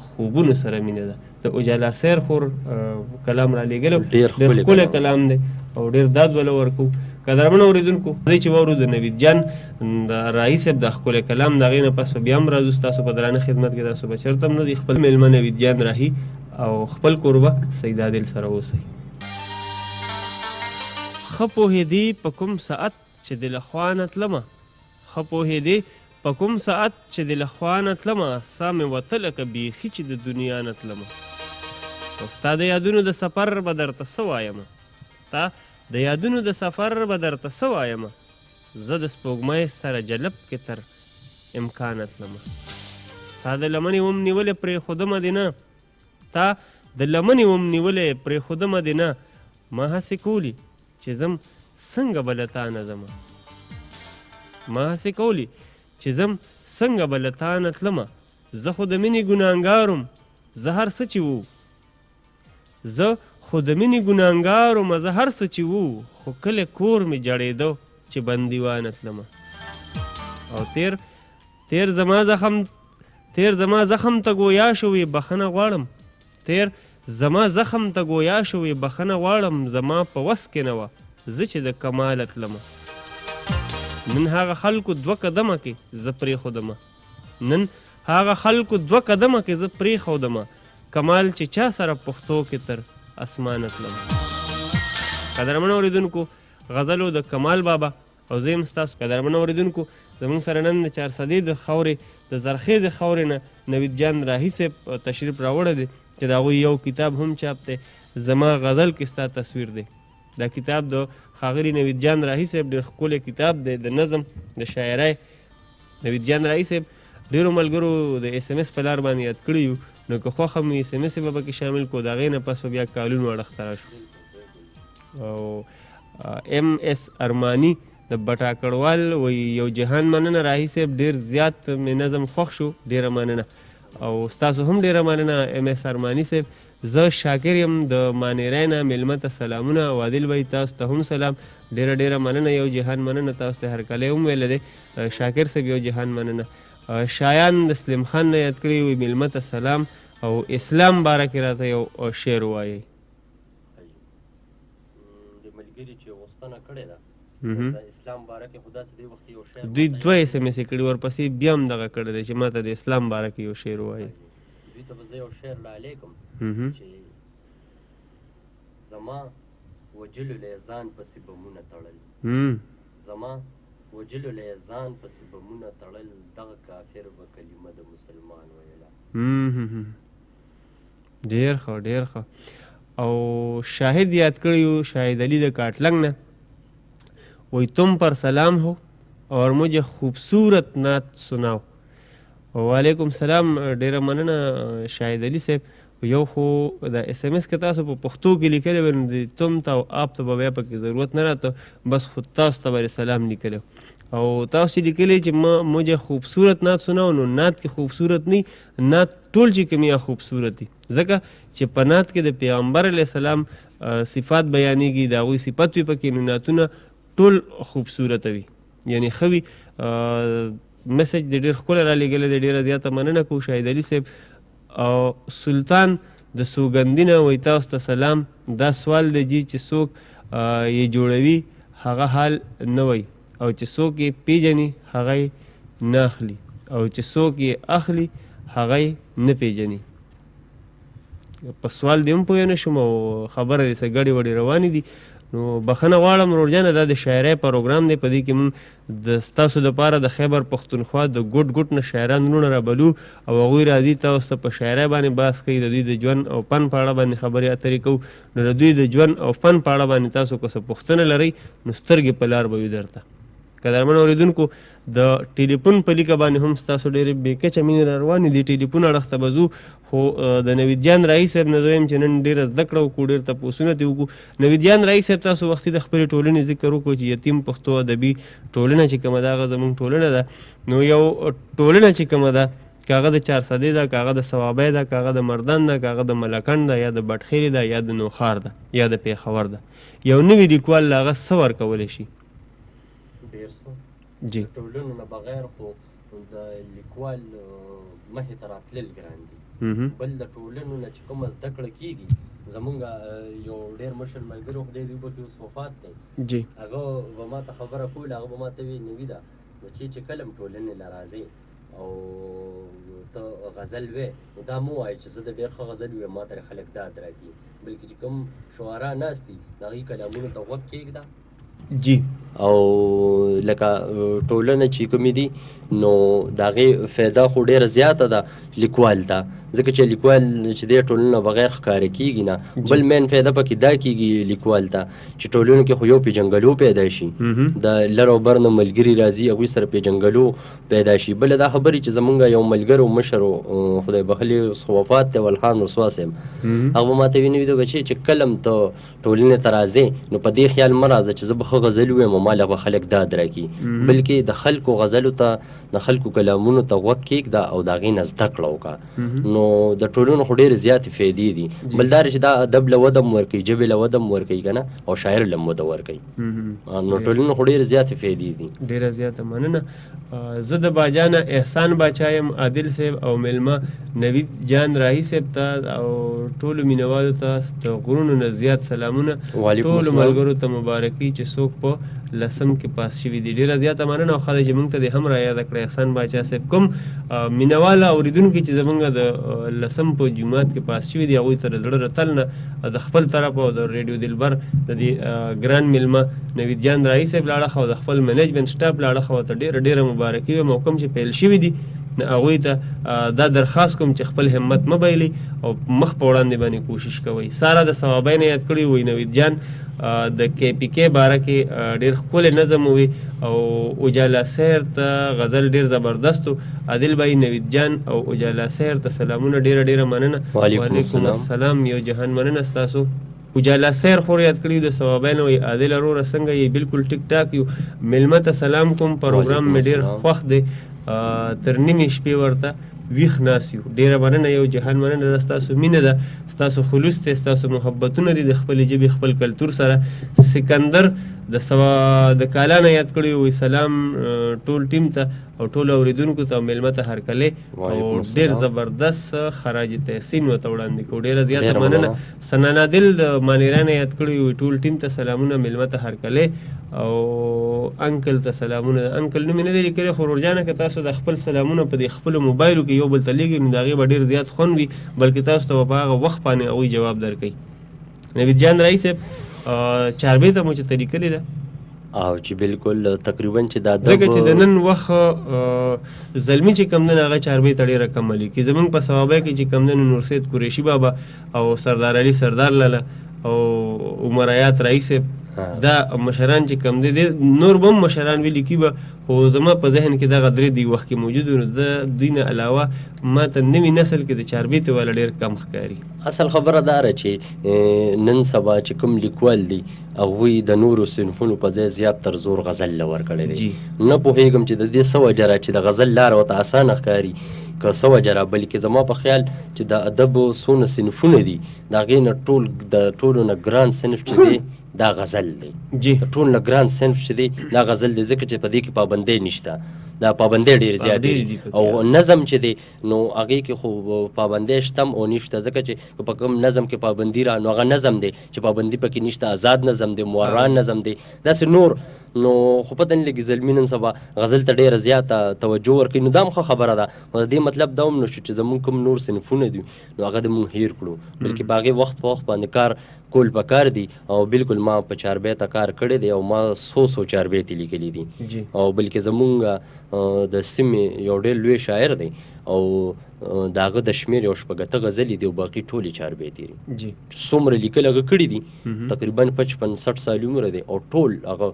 خوبونو سره مینه ده د اجالا سیر خور کلام را لېږلی ډېر ښکلی کلام دی او ډېر داد وله ورکو قدرمنو اورېدونکو راځئ چې واورو د نوید جان د رئیس صاحب دا ښکلی کلام د هغې نه پس به بیا هم راځو ستاسو په درانه خدمت کې تاسو به چېرته هم نه دي خپل میلمه نوید جان راهي او خپل کوربه سید عادل سره اوسئ ښه پوهېدې په کوم ساعت چې د له خوا نه تلمه ښه پوهېدې په کوم ساعت چې د له خوا نه تلمه سا مې وته لکه بیخي چې د دنیا نه تلمه او ستا د یادونو د سفر به درته څه وایمه زه د سپوږمۍ سره جلب کې تر امکانه تلمه تا د لمنې وم نیولې پرېښودمه دې نه ما هسې کولي چې زم څنګه به له تا نه تلمه زه خو د مینې ګناهګارم زه هر څه چې وو خو کله کور مې جړېدو چې بندیوانه تلمه او تیر زما زخم ته ګویا شوې بخښنه غواړم زما په وس کې نه وه زه چې د کماله تلمه نن هغه خلکو دوه قدمه کې زه پرېښودمه کمال چې چا سره پښتو کې تر اسمانه تلم. قدرمنو اورېدونکو غزلو د کمال بابا او زه یم ستاسو قدرمنو اورېدونکو زموږ سره نن د چارسدې د خاورې د زرخې د خاورې نه نوید جان راهي صاحب تشریف راوړی دی چې د هغوی یو کتاب هم چاپ دی زما غزل کې ستا تصویر دی. دا کتاب د ښاغلي نوید جان راهي صاحب ډېر ښکلی کتاب دی د نظم د شاعرۍ. نوید جان راهي صاحب ډېرو ملګرو د ایس ایم ایس په لار باندې یاد کړي یو نو که خوښه مو ایس ایم ایس یې به پکې شامل کړو د هغې نه پس بیا کالونو اړخ ته راشو. او ایم ایس ارماني د بټاکړوال وایي یو جهان مننه راهي صاحب ډېر زیات مې نظم خوښ شو ډېره مننه او ستاسو هم ډېره مننه ایم ایس ارماني صاحب. زه شاکر یم د مانیری نه میلمه ته سلامونه او عادل بھائی تاسو ته هم سلام ډېره مننه یو جهان مننه تاسو ته هرکلی هم ویلی دی شاکر صاحب یو جهان مننه. شایان د سلیم خان نه یاد کړي وي میلمه ته سلام او اسلام باره کې راته یو شعر ووایئ. دوی 2 ایس ایم ایس یې کړي ورپسې بیا هم دغه کړی دی چې ما ته د اسلام باره کې یو شعر ووایي. دوی ته به زه یو شعر ډالۍ کړم چې زما وجلو له یې ځان پسې بمونه تړل زما وجلو له یې ځان پسې بمونه تړل دغه کافر به کلمه د مسلمان ویله. ډېر ښه او شاهد یاد کړی یو شاهد علي د کاټلنګ نه وی تم پر سلام ہو اور مجھے خوبصورت نعت سناؤ. وعلیکم سلام ډیره مننه شاهد علي صاحب. یو خو د ایس ایم ایس کې تاسو په پښتو کې لیکلی وی نو د تم ته او آپ ته به بیا پکې ضرورت نه راته بس خود تاسو ته به سلام لیکلی او تاسو چې لیکلی چې مجھے خوبصورت نعت سناؤ نو نعت کې خوبصورت نه نعت ټول چې کوم یا خوبصورت دي ځکه چې په نعت کې د پیغمبر علیه السلام صفات بیانېږي د هغوی صفت وي پکې نو نعتونه ټول خوبصورت وي یعنی ښه وي. میسج د ډېر ښکلی رالیږلی دی ډېره زیاته مننه کوو شاهد علي صاحب. او سلطان د سوګندي نه وایي تاسو ته سلام دا سوال دی جی چې څوک یې جوړوي هغه حال نه وایي او چې څوک یې پیژني هغه یې نه اخلي او چې څوک یې اخلي هغه یې نه پیژني. په سوال دې هم پوه نه شوم او خبره دې څه ګډې وډې روانې دي نو بخښنه غواړم ورور جانه دا د شاعرۍ پروګرام دی په دې کې مونږ د ستاسو دپاره د خیبر پښتونخوا د ګوټ نه شاعران وروڼه رابلو او هغوی راځي تاسو ته په شاعرۍ باندې بحث کوي د دوی د ژوند او فن په اړه باندې خبرې اترې کوو نو د دوی د ژوند او فن په اړه باندې تاسو که څه پوښتنه لرئ نو سترګې په لار به وي درته. قدرمنو اورېدونکو د ټلیفون په لیکه باندې هم ستاسو ډېرې بې کچه مینې را روانې دي ټلیفون اړخ ته به ځو خو د نوید جان راهي صاحب نه زه یم چې نن ډېره زده کړه وکړو ډېر تپوسونه ترې وکړو. نوید جان راهي صاحب تاسو وختي د خپلې ټولنې ذکر وکړو چې یتیم پښتو ادبي ټولنه چې کومه ده هغه زموږ ټولنه ده نو یو ټولنه چې کومه ده که هغه د چارسدې ده که هغه د ثوابۍ ده که هغه د مردان ده که هغه د ملکنډ ده یا د بټخیرې ده یا د نوخار ده یا د پیښور ده یو نوي لیکوال له هغه څه ورکولی شي؟ ډېر څه جی ټولنو نه بغیر خو د لیکوال مخې ته راتلل ګران دي بل د ټولنو نه چې کومه زده کړه کېږي زمونږ یو ډېر مشر ملګري خدای دې وبخښي اوس وفات دی جی هغه به ما ته خبره کوله هغه به ما ته ویل نویده نو چې کله م ټولنې له راځې او ته غزل وې نو دا مو وایه چې زه د ډېر ښه غزل ویم ما ته خلک داد راکړي بلکې چې کوم شعرا ناست دي د هغوی کلامونو ته غوږ کېږده جی او لکه ټولنه چې کومې دي نو د هغې فایده خو ډېره زیاته ده لیکوال ته ځکه چې لیکوال چې دی ټولنه بغیر ښکاره کېږي نه بل مین فایده پکې دا کېږي لیکوال ته چې ټولنو کې خو یو پېژنګلو پیدا شي د لر او بر نه ملګري راځي هغوی سره پېژنګلو پیدا شي بله دا خبرې چې زمونږ یو ملګری و مشر و خدای بخښلي وفات دی ولخان رسوا صاحب هغه به ما ته ویلي وي بچې چې کله م ته ټولنې ته راځې نو په دې خیال مه راځه چې زه به ښه غزل ویم او ما له به خلک داد راکړي بلکې د خلکو غزلو ته د خلکو کلامونو ته غوږ کېږده او د هغې نه زده کړه وکړه نو د ټولنو خو ډېرې زیاتې فایدې دي بل دا چې دا ادب له وده م ورکوي ژبې له وده م ورکوي که نه او شاعر له م وده ورکوي نو ټولنو خو ډېرې زیاتې فایدې دي. ډېره زیاته مننه. زه د باجانه احسان باچا یم عادل صاحب او میلمه نوید جان راهي صاحب ته او ټولو مینوالو ته د غرونو نه زیات سلامونه ټولو ملګرو ته مبارکي چې څوک په لسم کې پاس شوي دي. ډېره زیاته مننه او ښه ده چې موږ ته دې هم رایاده کړی احسان باچا صاحب. کوم مینهواله اورېدونکي چې زموږ د لسم په جومات کې پاس شوي دي هغوی ته د زړه له تل نه د خپل طرف او د ریډیو دلبر د دې ګران میلمه نوید جان رایي صاحب له اړخه او د خپل منیجمنټ سټاف له اړخه ورته ډېره مبارکي وایم او کوم چې پیل شوي دي هغوی ته دا درخواست کوم چې خپل همت مه بایلئ او مخ په وړاندې باندې کوشش کوئ. ساره د ثوابین یاد کړي وی نوید جان د کې پی کې باره کې ډېر ښکلی نظم وي او اجالا سیر ته غزل ډېر زبردست و. عادل بھائی نوید جان او اجالا سیر ته سلامونه ډېره مننه. وعلیکم السلام. یو جهان مننه ستاسو. اجالا سیر خور یاد کړي د ثوابین وی عادل وروره څنګه یې بالکل ټیک ټاک یو. میلمه ته سلام کوم پروګرام مې ډېر خوښ دی تر نیمې شپې ورته ویښ ناست یو. ډېره مننه یو جهان مننه ده. ستاسو مینه ده ستاسو خلوص دی ستاسو محبتونه دي د خپلې ژبې خپل کلتور سره. سکندر د کالا نه یاد کړی وی سلام ټول ټیم ته او ټولو اورېدونکو ته او میلمه ته هرکلی او ډېر زبردست خراج تحسین ورته وړاندې کړو. ډېره زیاته مننه. سنانا دل د مانیرا نه یاد کړی وی ټول ټیم ته سلامونه میلمه ته هرکلی او انکل ته سلامونه. انکل نوم یې نه دی لیکلی خو ورورجانه که تاسو د خپل سلامونه په دې خپلو موبایلو کې یو بل ته لیږئ نو د هغې به ډېر زیات خوند وي بلکې تاسو ته به په هغه وخت باندې هغوی جواب درکوي. نوید جان رایي صاحب چاربې ته مو چې لیکلې ده او چې بالکل تقریبا چې دا ځکه چې د نن وخت زلمي چې کم دن هغه چاربې ته ډېره کم لیکي. زموږ په ثوابۍ کې چې کم دن نورسید قریشي بابا او سردار علي سردار لاله او عمر حیات رئیس صاحب دا مشران چې کم دي نور به هم مشران وي لیکي به خو زما په ذهن کې دغه درې دی وخت کې موجود نو د دوی نه علاوه ما ته نوي نسل کې د چاربیتې والا ډېر کم ښکاري. اصل خبره دا ده چې نن سبا چې کوم لیکوال دي هغوی د نورو صنفونو په ځای زیات تر زور غزل له ورکړی دی. نه پوهېږم چې د دې څه وجه ده چې د غزل لاره ورته اسانه ښکاري که څه وجه ده بلکې زما په خیال چې د ادبو څونه صنفونه دي د هغې نه د ټولو نه ګران صنف چې دی دا غزل دی. ټول نه ګران صنف چې دی دا غزل دی ځکه چې په دې کې پابندۍ نشته. دا پابندۍ ډېر زیات دي او نظم چې دی نو هغې کې خو پابندۍ شته هم او نشته ځکه چې په کوم نظم کې پابندي را نو هغه نظم دی چې پابندي پکې نشته آزاد نظم دی موران نظم دی داسې نور نو خو پته نه لګي زلمي نن سبا غزل ته ډېره زیاته توجه ورکوي نو دا هم ښه خبره ده. د دې مطلب دا هم نه شو چې زمونږ کوم نور صنفونه دي نو هغه د مونږ هیر کړو بلکې په هغې وخت په وخت باندې کار کول پکار دي او بالکل ما په چاربیته کار کړی دی او ما څو چاربیتې لیکلي دي او بلکې زمونږ د سیمې یو ډېر لوی شاعر دی او د هغه د شمېر یو شپږ غزلې دي او باقي ټولې چاربیتې دي. څومره لیکل هغه کړي دي تقریبا 55-60 سال عمر دی او ټول هغه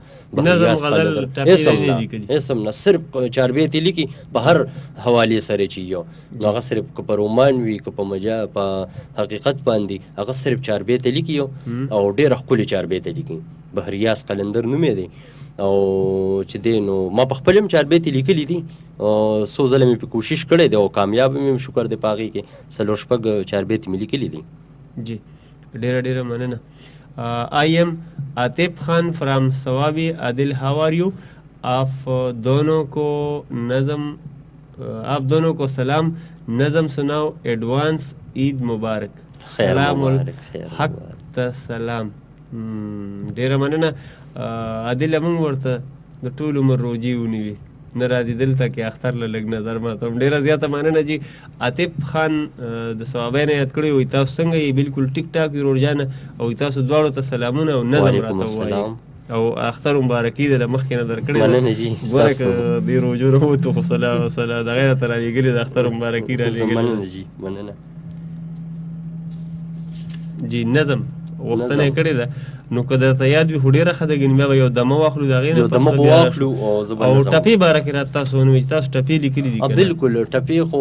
اسم نه صرف چاربیتې لیکي په هر حوالې سره چې یو نو هغه صرف که په رومان وي که په حقیقت باندې هغه صرف چاربیتې لیکي او ډېره ښکلې چاربیتې لیکي. بهریاس قلندر نوم یې دی او چې دی نو ما په خپل هم چاربیتې لیکلي دي څو ځله مې په کوشش کړی دی او کامیاب مې شکر دی په هغې کې 4-5 چاربیتې مې لیکلي دي. جی ډېره مننه. I am Atif Khan from Sawabi. Adil, how are you? आप दोनों को सलाम नज़म सुनाओ एडवांस ईद मुबारक. सलाम हक सलाम. ډېره مننه. عادل موږ ورته د ټول عمر روجې ونیوي نه راځي دلته کې اختر له لږ نظر ماته هم ډېره زیاته مننه جي. عاطف خان د ثوابۍ نه یاد کړی وایي تاسو څنګه یې بالکل ټیک ټاک وي روژانه او تاسو دواړو ته سلامونه او نظم راته ووایي او اختر مبارکي ده له مخکې نه درکړې ګوره که دې روژو نه ووتو خو دغې نه ته رالېږلې د اختر مبارکي رالېږلې جي. نظم غوښتنه یې کړې ده نو که درته یاد وي خو ډېره ښه ده ګینې بیا به یو دمه واخلو د هغې نه او ټپې باره کې راته تاسو ونوي چې تاسو ټپې لیکلي دي بالکل ټپې خو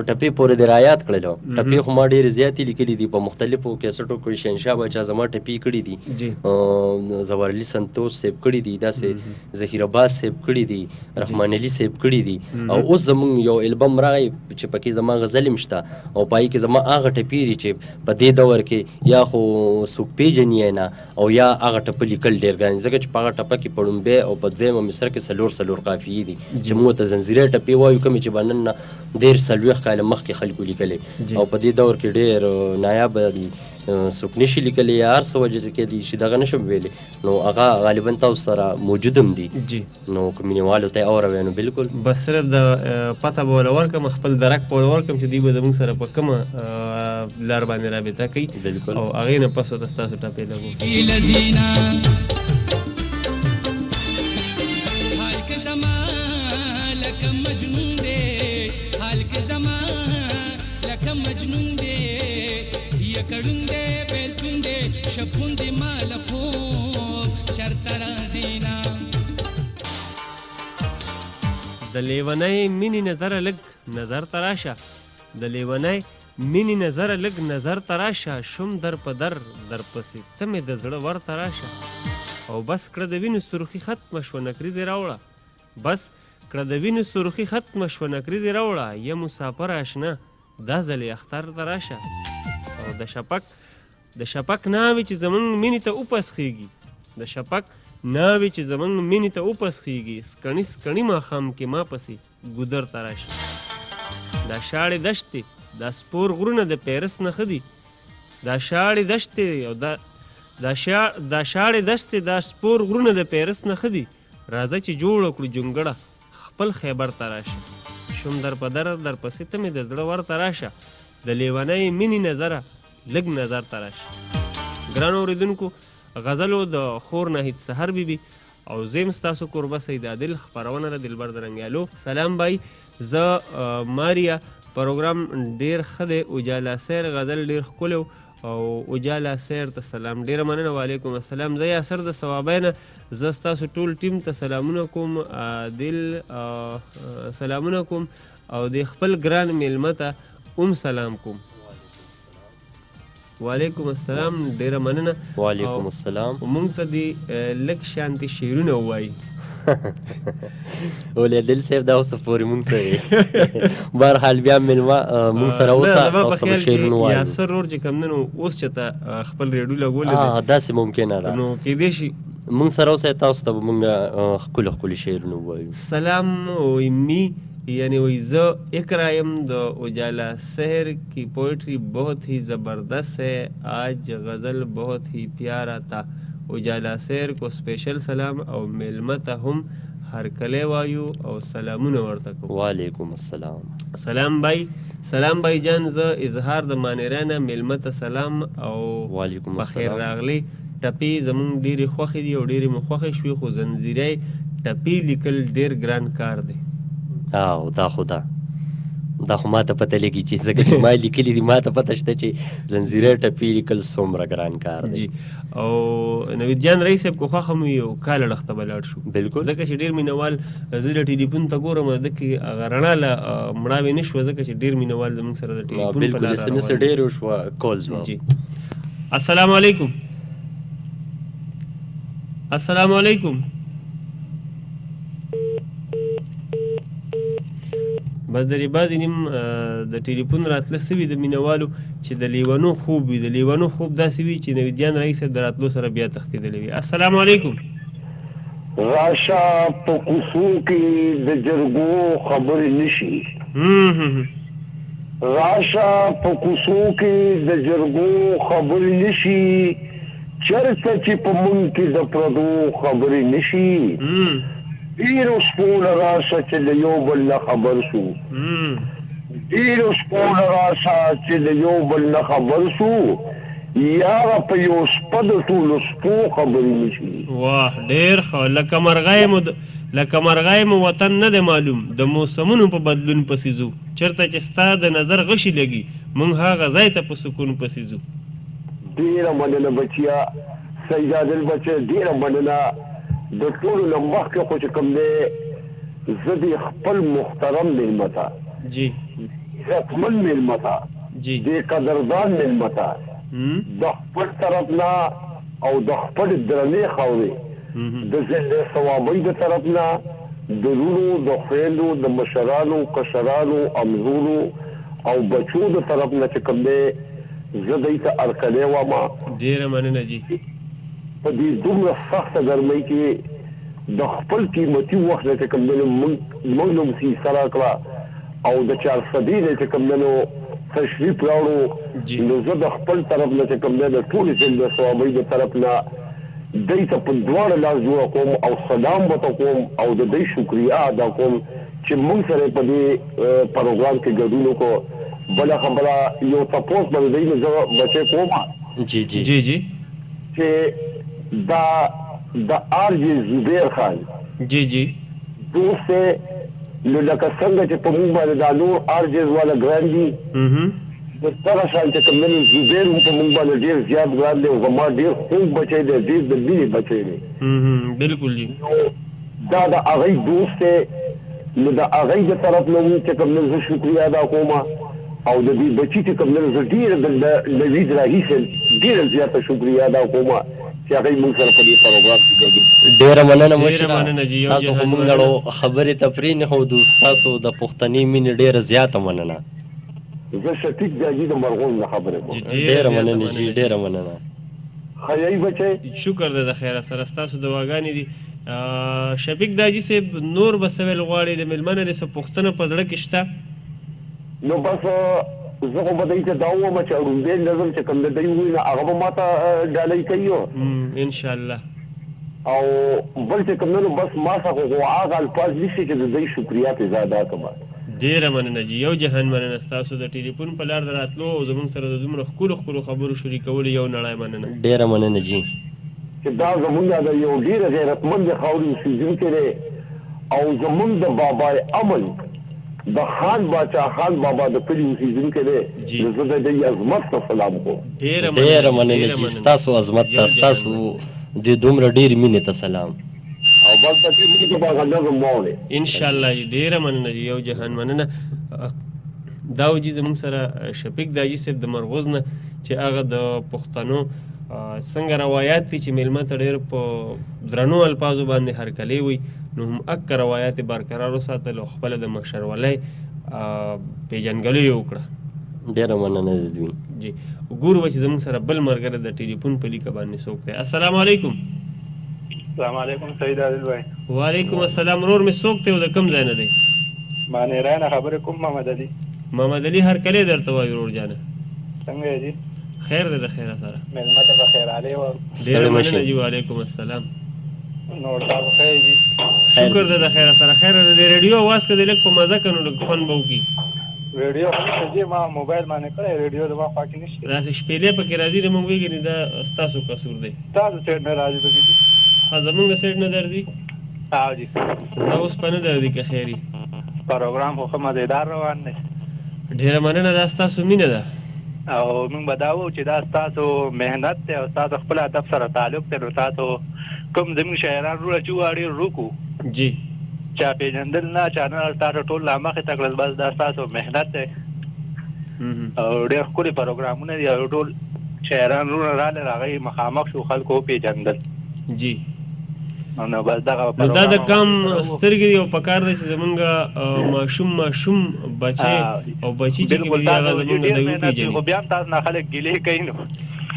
ټپې پورې دې رایاد کړلو ټپې خو ما ډېرې زیاتې لیکلي دي په مختلفو کیسټو کې شهنشاه باچا زما ټپې کړي دي زوار علي سنتوش صاحب کړي دي داسې ظهیر عباس صاحب کړي دي رحمان علي صاحب کړي دي او اوس زموږ یو البم راغی چې پکې زما غزل هم شته او پای کې زما هغه ټپې دي چې په دې دور کې یا خو څوک پېژني یې نه او یا هغه ټپه لیکل ډېر ګران ځکه چې په هغه ټپه کې په لومبۍ او په دویمه مصره کې څلور قافیې دي چې موږ ته زنځیرې ټپې وایو کومې چې به نن نه ډېر 40 کاله مخکې خلکو لیکلې او په دې دور کې ډېر نایابه دي څوک نشي لیکلی یا هر څه وجه کېدی شي دغه نشم ویلی نو هغه غالبا تاسو سره موجود هم دي جی نو که مینهوالو ته یې اوروی نو بالکل بس صرف د پته به ورله ورکړم خپل درک به ورله ورکړم چې دوی به زموږ سره په کومه لار باندې رابطه کوي بالکل او هغې نه پس ورته ستاسو ټاپې لګو د لیونۍ مینې نظره لږ نظر ته راشه د لیونۍ مینې نظره لږ نظر ته راشه شوم در په در پسې ته مې د زړه ور ته راشه او بس کړه د وینو سرخي ختمه شوه نکري دې راوړه بس کړه د وینو سرخي ختمه شوه نکري دې راوړه یا مسافر اشنا دا ځل یې اختر ته راشه او د شپک ناوې چې زمونږ مینې ته وپسخېږي د شپک ناوې چې زمونږ مینې ته وپسخېږي سکڼي ماښام کې ما پسې ګودر ته راشي دا شاړې دشتې دا سپور غرونه د پیرس نه ښه دي دا شاړې دشتې او دا شاړې دشتې دا سپور غرونه د پیرس نه ښه دي راځه چې جوړه کړو جونګړه خپل خیبر ته راشه شوم در په در پسې ته مې د زړه ور ته راشه د لیونۍ مینې نظره لږ نظر ته راشه ګرانو اورېدونکو غزلو د خور ناهید سحر بیبي او زیم ستاسو کوربه سید عادل خپرونه د دلبر د رنګیالو سلام بای زه ماریا پروګرام ډیر ښه دی اجالا سیر غزل ډیر ښکلی او اجالا سیر ته سلام ډیره مننه وعلیکم السلام زه یاسر د ثوابینه زه ستاسو ټول ټیم ته سلامونه کوم عادل سلامونه کوم او د خپل ګران میلمه ته سلام کوم وعلیکم السلام ډیره مننه وعلیکم السلام مونږ ته دې لږ شانتي شعرونه ووایي ولې دل صاحب دا اوس پورې مونږ سره بهرحال بیا میلمه مونږ سره اوسه تاسو ته شعرونه وایي یاسر ورور چې کوم نن اوس چې ته خپل ریډیو لګولی دی داسې ممکنه ده نو کیدای شي مونږ سره اوسه تاسو ته به مونږ ښکلي شعرونه ووایو سلام ویمی یعنی وہی ز اقرایم دو اجالا شہر کی پوئٹری بہت ہی زبردست ہے آج غزل بہت ہی پیارا تھا اجالا شہر کو اسپیشل سلام او میلمتا ہم ہر کلے وایو او سلامونه ورته کوم وعلیکم السلام سلام بھائی جان ز اظهار د مانیرانه میلمتا سلام او وعلیکم بخیر السلام راغلی ټپی زمون ډیره خوخي دی او ډیره مخوخه شوی خو زنجیرای ټپی لیکل ډیر ګران کار دی او دا خو ما ته پته لګي چې ځکه چې ما لیکلي دي ما ته پته شته چې زنځیره ټپي لیکل څومره ګران کار دی جی او نوید جان رئیس صاحب کو خوښه مو یو کال لخته بلاړ شو بالکل ځکه چې ډیر مینوال زه د ټلیفون ته ګورم د کې غرنا له مړاوي نشو ځکه چې ډیر مینوال زموږ سره د ټلیفون په بالکل اس ام اس ډیر شو کالز جی السلام علیکم السلام علیکم بس درې بعضې نیم د ټلیفون راتله سوي د مینوالو چې د لیونو خوب وي د لیونو خوب داسې وي چې نویدیان رئیس صاحب د راتلو سره بیا تښتېدلی وي السلام علیکم راشه په کوڅو کې د جرګو خبرې نشي راشه په کوڅو کې د جرګو خبرې نشي چرته چې په مونږ کې د پردو خبرې نشي ډیرو شپونه راشه چې له یو بل نه خبر شو ډیرو شپونه راشه چې له یو بل نه خبر شو یاره په یو شپه د ټولو شپو خبرې نشي واه ډیر ښه لکه مرغۍ مو وطن نه دی معلوم د موسمونو په بدلون پسې ځو چېرته چې ستا د نظر غشي لګي موږ هغه ځای ته په سکون پسې ځو ډیره مننه بچیا سید عادل بچی ډیره مننه د ټولو نه مخکې خو چې کوم دی زه د خپل محترم میلمه ته جی عزتمن میلمه ته جی د قدردان میلمه ته د خپل طرف نه او د خپل درنې خاورې د ضلع ثوابۍ د طرف نه د رونو د خویندو د مشرانو کشرانو امزورو او بچو د طرف نه چې کوم دی زه دوی ته هرکلی وایم ډېره مننه جی په دې دومره سخته ګرمۍ کې د خپل قیمتي وخت نه چې کوم دی موږ نو سره کړه او د 400 نه چې کوم دی تشریف راوړو نو زه د خپل طرف نه چې کوم دی د ټولې سلسله ثوابۍ د طرف نه دوی ته په دواړه لاس جوړه کوم او سلام ورته کوم او د دوی شکریا ادا کوم چې موږ سره په دې پروګرام کې ګډون وکړو. بله خبره یو تپوس به د دوی نه زه بچی کوم چې دا د آرجي زبیر خان دوست دی، نو لکه څنګه چې په موږ باندې دا نور آرجز والا ګران دي، دغه شان چې کوم دی زبیر هم په موږ باندې ډېر زیات ګران دی او زما ډېر خوږ بچی دی، ډېر د مینې بچی دی. بالکل جی. دا د هغوی دوست دی، نو د هغوی د طرف نه چې کوم دی زه شکریه ادا کوم او د دې بچي چې کوم دی زه ډېره د نوید راهیسې ډېره زیاته شکریه ادا کوم چې هغوی موږ سره په دې پروګرام کې ګډون. ډېره مننه مشره، تاسو خو موږ لړو خبرې تفریح نه ښودو، ستاسو د پښتني مینې ډېره زیاته مننه. زه شفیق جاجي د مرغوم نه خبرې کوم. ډېره مننه جي، ډېره مننه. خیاي بچی شکر ده د خیره سره ستاسو دعاګانې دي. شفیق داجي صاحب نور به څه ویل غواړئ د مېلمه نه څه پوښتنه په زړه کې شته؟ نو بس زه خو به دوی ته دا ووایم چې ارومبی نظم چې کوم د دوی ووایي نو هغه به ما ته ډالۍ کوي انشاءالله. او بل چې کوم دی نو بس ما څخه خو هغه الفاظ نشي چې د دوی شکریا پرې زه ادا کړم. ډېره مننه جي، یو جهان مننه ستاسو د ټلیفون په لار د راتلو او زموږ سره د دومره ښکلو خبرو شریکولو یو نړۍ مننه. ډېره مننه جي. چې دا زمونږ د یو ډېره غیرتمند خاورې اوسېدونکی دی او زمونږ د بابای امن د خان باچا خان بابا د کلي اوسېدونکی دی، نو زه د دوی عظمت ته سلام کوم. ډېره مننه جي، ستاسو عظمت ته، ستاسو د دومره ډېرې مینې ته سلام. او بل پکې موږ ته به هغه نظم واورئ انشاءالله. ډېره مننه جي، یو جهان مننه. دا و جي زموږ سره شفیق داجي صاحب د مرغوز نه چې هغه د پښتنو څنګه روایات دي چې میلمه ته ډېر په درنو الفاظو باندې هرکلی وي، نو هم اکه روایات برقرار وساتل او خپله د مشرولۍ پیژنګلو یې وکړه. ډېره مننه د دوی جی. ګورو به چې زموږ سره بل ملګری د ټلیفون په لیکه باندې څوک دی. السلام علیکم. السلام علیکم سید عادل بھائی. وعلیکم السلام. ورور مې څوک دی او د کوم ځای نه دی؟ مانیرا نه خبرې کوم. محمد علي. محمد علي هرکلی درته وایي ورور جانه. څنګه یې جي؟ خیر دی د خیره سره. مېلمه ته به خیرالې وه. ډېره مننه جي، وعلیکم السلام. نور تاسو ښه یې جي؟ شکر دی د خیره سره. خیر دی د ریډیو اواز که دی لږ په مزه که نو لږ خوند به وکړي. ریډیو خو نشته جي، ما موبایل باندې کړی، ریډیو زما خوا کې نشته. داسې شپېلې پکې راځي نو موږ ویږي دا ستاسو قصور دی. تاسو سیټ نه راځي پکې جي؟ ها زموږ د سیټ نه درځي؟ ها جي. دا اوس په نه درځي که خیري؟ پروګرام خو ښه مزېدار روان دی. ډېره مننه، دا ستاسو مینه ده او موږ به دا وو چې دا ستاسو محنت دی او ستاسو خپل هدف سره تعلق دی، نو تاسو کوم زموږ شاعران وروڼه چې وو ډېر روکو جي، چا پېژندل نه چا نه تاسو ټول لا مخې ته کړل، بس دا ستاسو محنت دی او ډېر ښکلي پروګرامونه دي او ټول شاعران وروڼه راغلل، هغوی مخامخ شو، خلکو وپېژندل جي. نو بس دغه دا د کم سترګې دي او پکار دی چې زمونږ ماشوم بچی او بچی چې کوي هغه زمونږ د یو پیژني. خو بیا هم تاسو نه خلک ګیلې کوي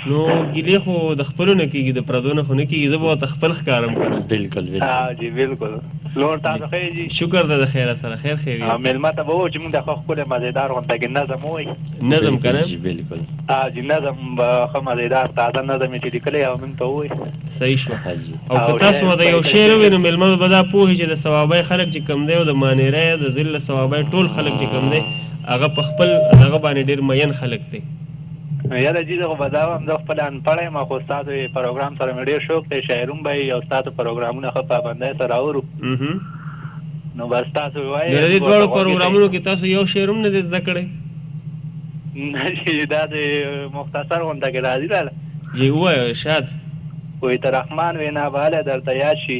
نو ګیلې خو د خپلو نه کېږي، د پردو نه خو نه کېږي. زه به ورته خپل ښکارم که نه. بالکل جي بالکل. نور تاسو ښه یې جي؟ شکر ده د خیره سره. خیر خیر یې. مېلمه ته به ووایو چې مونږ د ښه ښکلی مزېدار غونډه کې نظم ووایي. نظم که نه؟ بالکل جي نظم به ښه مزېدار تازه نظم یې چې لیکلی او موږ ته ووایي. صحیح شوه. او که تاسو د یو شعر ووایي نو مېلمه به دا پوهېږي چې د ثوابۍ خلک چې کوم دی او د مانیری د ضلع ثوابۍ ټول خلک چې کوم دی هغه په خپل دغه باندې ډېر مین خلک دی. یاره جي زه خو به دا وایم زه خپله انپړی یم خو ستاسو پروګرام سره مې ډېر شوق دی، شاعرون به یې او ستاسو پروګرامونه ښه پابندۍ سره اورو، نو بس تاسو ووایئ. د دې دواړو پروګرامونو کې تاسو یو شعر هم نه دی زده کړی؟ نه دا د مختصر غونډه کې راځي راله. جي ووایه ارشاد. وایي ته رحمان وینا به هله درته یاد شي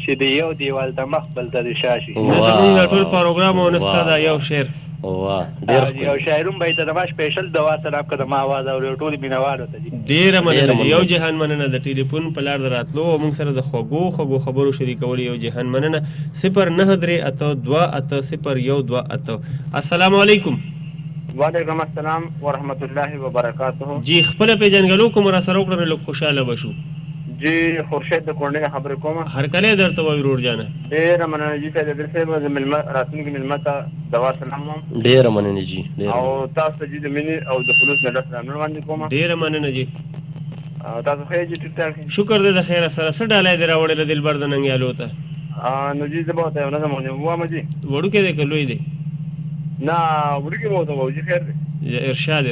چې د یو دیوال ته مخ بل ته د شا شي. نه زمونږ دا ټول پروګرام او نه ستا دا یو شعر. یو شاعرون به یې ته د ما سپېشل دوا سلام که د ما آواز اوري ټولو مینهوالو ته. ډېره مننه، یو جهان مننه د ټلیفون په لار د راتلو او موږ سره د خوږو خبرو شریکولو. یو جهان مننه. 0938200128. السلام علیکم. وعلیکم السلام ورحمت الله وبرکاته. جی خپله پیژنګلو کوم را سره وکړه نو لږ خوشحاله به شو. جی خورشید د کونډې خبرې کوم. هر کله درته وایو ورور جانه. ډېره مننه جي سید ادریس صاحب د مېلمه راتلونکي مېلمه ته دوا سلام وایم. ډېره مننه جي. او تاسو ته جي د مینې او د خلوص نه ډک سلامونه وړاندې کوم. ډېره مننه جي. تاسو ښه یې جي ټیک ټاک. شکر دې د خیره سره څه ډالۍ دې راوړې دلبر د ننګیالو ته؟ نو جي زه به ورته یو نظم ووایم جي. وړوکی دی که لوی دی؟ نه وړوکی به ورته ووایم جي خیر دی. ارشاد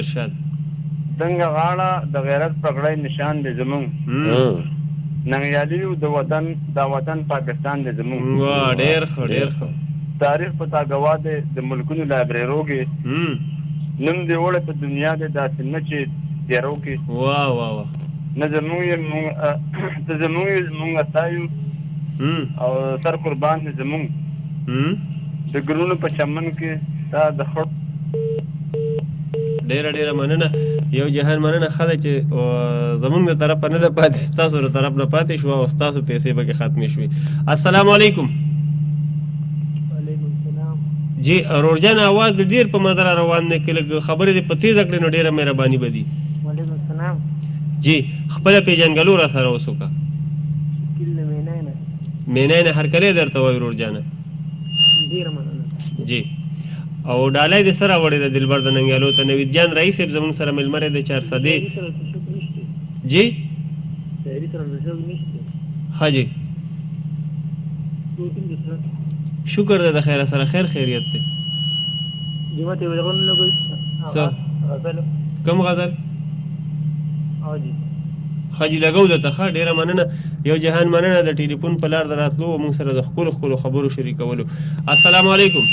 دنګه غاړه د غیرت پګړۍ نشان دی زمونږ. ننګیالي د وطن پاکستان دی زمونږ. واه ډېر ښه. تاریخ په تا گواه دی د ملکونو لایبرېرو کې. نوم دې وړی په دنیا دی داسې نه چې تېرو کې. واه نه زمونږ یې مونږ ستایو او سر قربان دی زمونږ د ګلونو په چمن کې تا د خړ. ډېره مننه یو جهان مننه ښه ده چې زمونږ د طرفه نه ده پاتې ستاسو د طرف نه پاتې شوه او ستاسو پیسې پکې ختمې شوې. السلام علیکم. وعلیکم السلام. جی رورجان आवाज ډېر په مدره روان دی که لږ خبرې دې په تیزه کړې نو ډېره مهرباني به دي. وعلیکم السلام. جی خپله پیژنګلو را سره اوس وکړه. مینای نه هر کله درته وایو رورجانه. ډېره مننه. جی او ډالۍ دې سره وړې ده دلبر د ننګیالو ته نوید جان رئیس صاحب زموږ سره مېلمه دی د 400 جی ها جی شکر ده د خیره سره خیریت دی. کوم غزل ښه جي لګو درته ښه ډېره مننه یو جهان مننه د ټلیفون په لار د راتلو او موږ سره د خپلو خبرو شریکولو. السلام علیکم.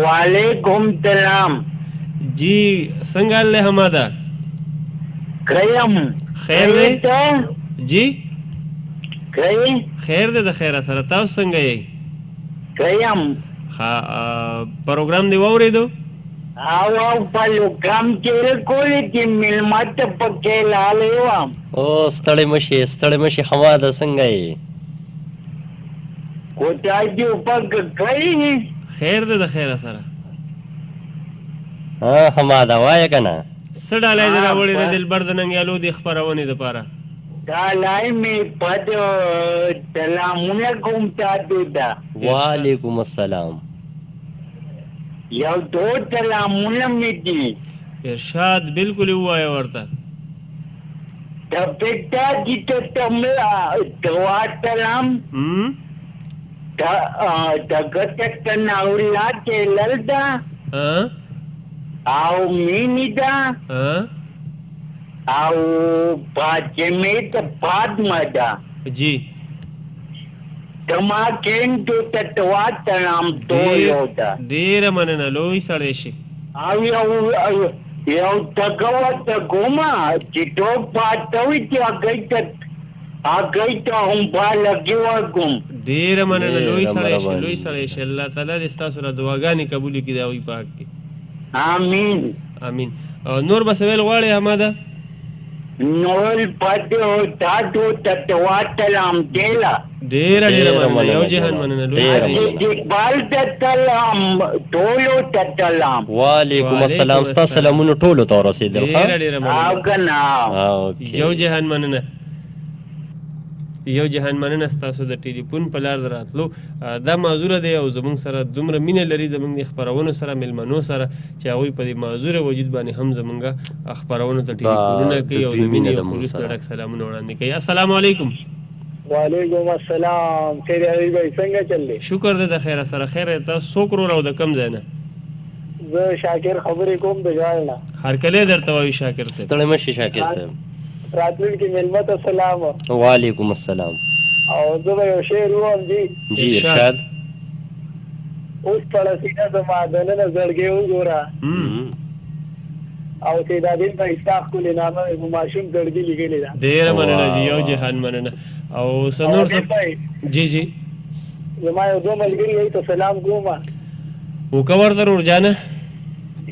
وعلیکم السلام. جی څنګه حال حماده؟ کریم خیر دی جی خیر دی د خیره سره تاسو څنګه یې؟ کریم ها پروګرام دی واورېدو؟ پروګرام کې کولې چې مېلمه ته پکې لاړې وم. او ستړی مشي حماده څنګه یې؟ کوټه دې پک کړی خیر دی د خیره سره. حماده وایه که نه څه ډالۍ دې راوړې د دلبر د ننګیالو د خپرونې دپاره؟ ډالۍ مې په سلامونه کوم تاسو ته. وعلیکم السلام. یو دو سلامونه مې دي. ارشاد بالکل ووایه ورته. د پټا دې ته دوا سلام دغه ناولا کېلل ده او مینې ده او فاطمې ته فاطمه ده. جی تما کېنټو ته دوا سلام ټولو ته. ډېره مننه لوی سړی شي. او یو دغه ورته کومه چې ټوپ پاته وي چې هغوی ته هم با لګې ورکوم. ډېره مننه لوی سړی شي. الله تعالی دې ستاسو را دعاګانې قبولې کړي د هغوی په حق کې. امین. نور به څه ویل غواړې حماده؟ نور پدې تاسو ته دوا سلام کېله. ډېره مننه یو جهان مننه لوی اقبال ته سلام ټولو ته سلام. وعلیکم السلام. ستا سلامونه ټولو ته ورسېدل. ډېره مننه یو جهان مننه ستاسو د ټلیفون په لار د راتلو. دا معذوره دی او زموږ سره دومره مینه لري زموږ د خپرونو سره مېلمنو سره چې هغوی په دې معذوره وجود باندې هم زموږ خپرونو ته ټلیفونونه کوي او د مینې او خلوص نه ډک سلامونه وړاندې کوي. السلام علیکم. وعلیکم السلام. خیر علي بھائی څنګه چل دی؟ شکر دی د خیره سره. خیر تاسو څوک ورور او د کم ځای نه؟ زه شاکر خبرې کوم د جوال نه. هر کله درته وایو شاکر صاحب. ستړی مشي شاکر صاحب. راتلونکي مېلمه ته سلام. وعلیکم السلام. او زه به یو شعر ووایم جی. ارشاد. اوس پړه سینه زما دننه زړګی وګوره او سیدادین ته استا ښکلې نامه په ماشوم زړګي لیکلې ده. ډېره مننه جي یو جهان مننه. او څه نور څه جی زما یو دوه ملګري یې ته سلام کوم. وکړه ورته رورجانه.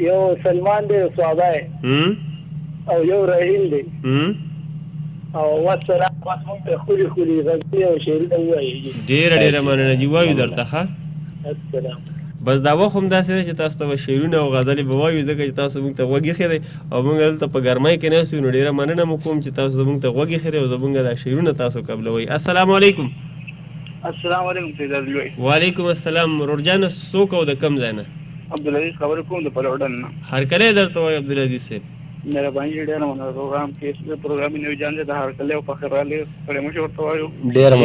یو سلمان دی سوابای او یو رحیل دی او والسلام. بس مونږ ته خولي غږ او شعرونه ووایي. ډېره مننه جي وایو درته ښه. السلام. بس دا وخت هم داسې دی چې تاسو ته به شعرونه او غزلې به وایو ځکه چې تاسو موږ ته غوږ ایښی دی او موږ دلته په ګرمۍ کې ناست یو نو ډېره مننه مو کوم چې تاسو زموږ ته غوږ ایښی دی او زموږ دا شعرونه تاسو قبلوئ. السلام علیکم. السلام علیکم سید عزیز. وعلیکم السلام. ورور جانه څوک او د کوم ځای نه؟ عبدالعزیز خبرې کوم د پلوډن نه. هرکلی درته وایو عبدالعزیز صاحب. مهرباني ډېره مننه. پروګرام کې پروګرام نوی جان دې د هرکلی او فخرالي سره مو ورته وایو. ډېره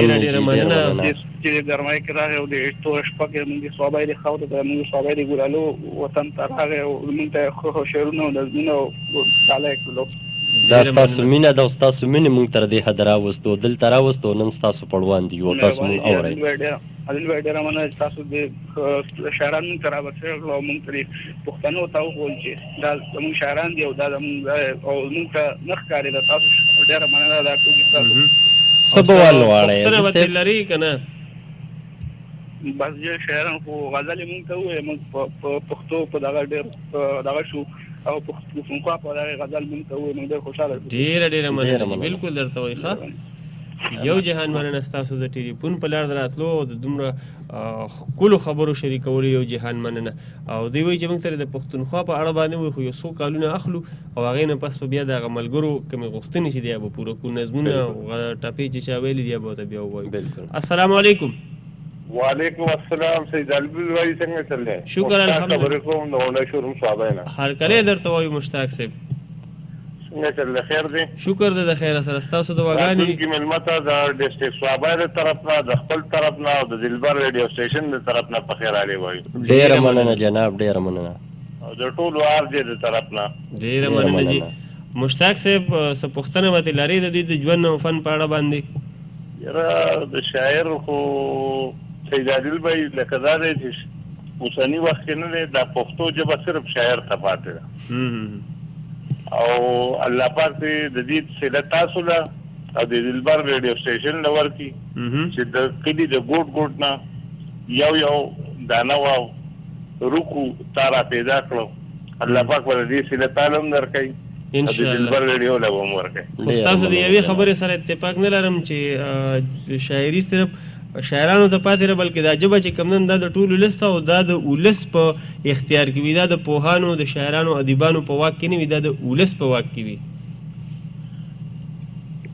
مننه. چې ګرمای کې راغی او د تو شپه کې موږ صوبای د خاوت د موږ صوبای د ګورالو وطن ته راغی او موږ ته خو شعرونه د زینو تعالی کولو. دا ستاسو مینه ده او ستاسو مینې موږ تر دې حده راوستو دلته راوستو نن ستاسو پړوان دي او تاسو موږ اورئ. ډېره مننه تاسو د شاعران موږ ته راوستل او موږ ترې پښتنو ته وویل چې دا زموږ شاعران دي او دا زموږ او موږ ته نه ښکارېده. تاسو ډېره مننه دا ټول تاسو څه به ولواړئ پوښتنه به ترې لري که نه؟ بس چې شاعران خو غزلې موږ ته ووایي موږ په پښتو په دغه ډېر دغه شو او پښتونخوا په دغه غزل موږ ته ووایي موږ ډېر خوشحاله شو. ډېره مننه. بلکل درته وایي ښه. یو جهان مننه ستاسو د ټلیفون په لار د راتلو او د دومره ښکلو خبرو شریکولو یو جهان مننه. او دوی وایي چې موږ سره د پښتونخوا په اړه باندې وایي خو یو څو کالونه اخلو او هغې نه پس به بیا د هغه ملګرو کومې غوښتنې چې دی به پوره کړو نظمونه او ټپې چې چا ویلي دي به ورته بیا ووایو. السلام علیکم. وعلیکم السلام سید البل وای څنګه چل دی؟ شکر الحمدلله. خبرې کوم د اونۍ شروع صاحب نه. هرکلی درته وایو مشتاق صاحب. څنګه چل دی؟ خیر دی؟ شکر دی د خیره سره. ستاسو دعاګانې راتلونکي مېلمه ته د ډسټرکټ صوابۍ د طرف نه د خپل طرف نه او د دلبر ریډیو سټیشن د طرف نه په خیر علي وایو. ډېره مننه جناب ډېره مننه. او د ټولو آرجې د طرف نه ډېره مننه جی. مشتاق صاحب څه پوښتنه به ترې لرئ د دوی د ژوند او فن په اړه باندې؟ یاره د شاعر خو سید عادل بھائی لکه دا دی چې اوسني وخت کې نه دی دا پښتو ژبه صرف شاعر ته پاتې ده او الله پاک دې د دې صله تاسو له او د دلبر ریډیو سټیشن له ورکي چې د کلي د ګوټ ګوټ نه یو دانه واو روکو تارا پیدا کړو الله پاک ولې دې صله تعلم درکړي ان شاء الله دلبر ریډیو له هم ورکړي. تاسو د یوې خبرې سره اتفاق نه لرم چې شاعري صرف شاعرانو ته پاتې نه بلکې دا ژبه چې کوم نن دا د ټولو ولس ته او دا د ولس په اختیار کې وي دا د پوهانو د شاعرانو ادیبانو په واک کې نه وي دا د ولس په واک کې وي.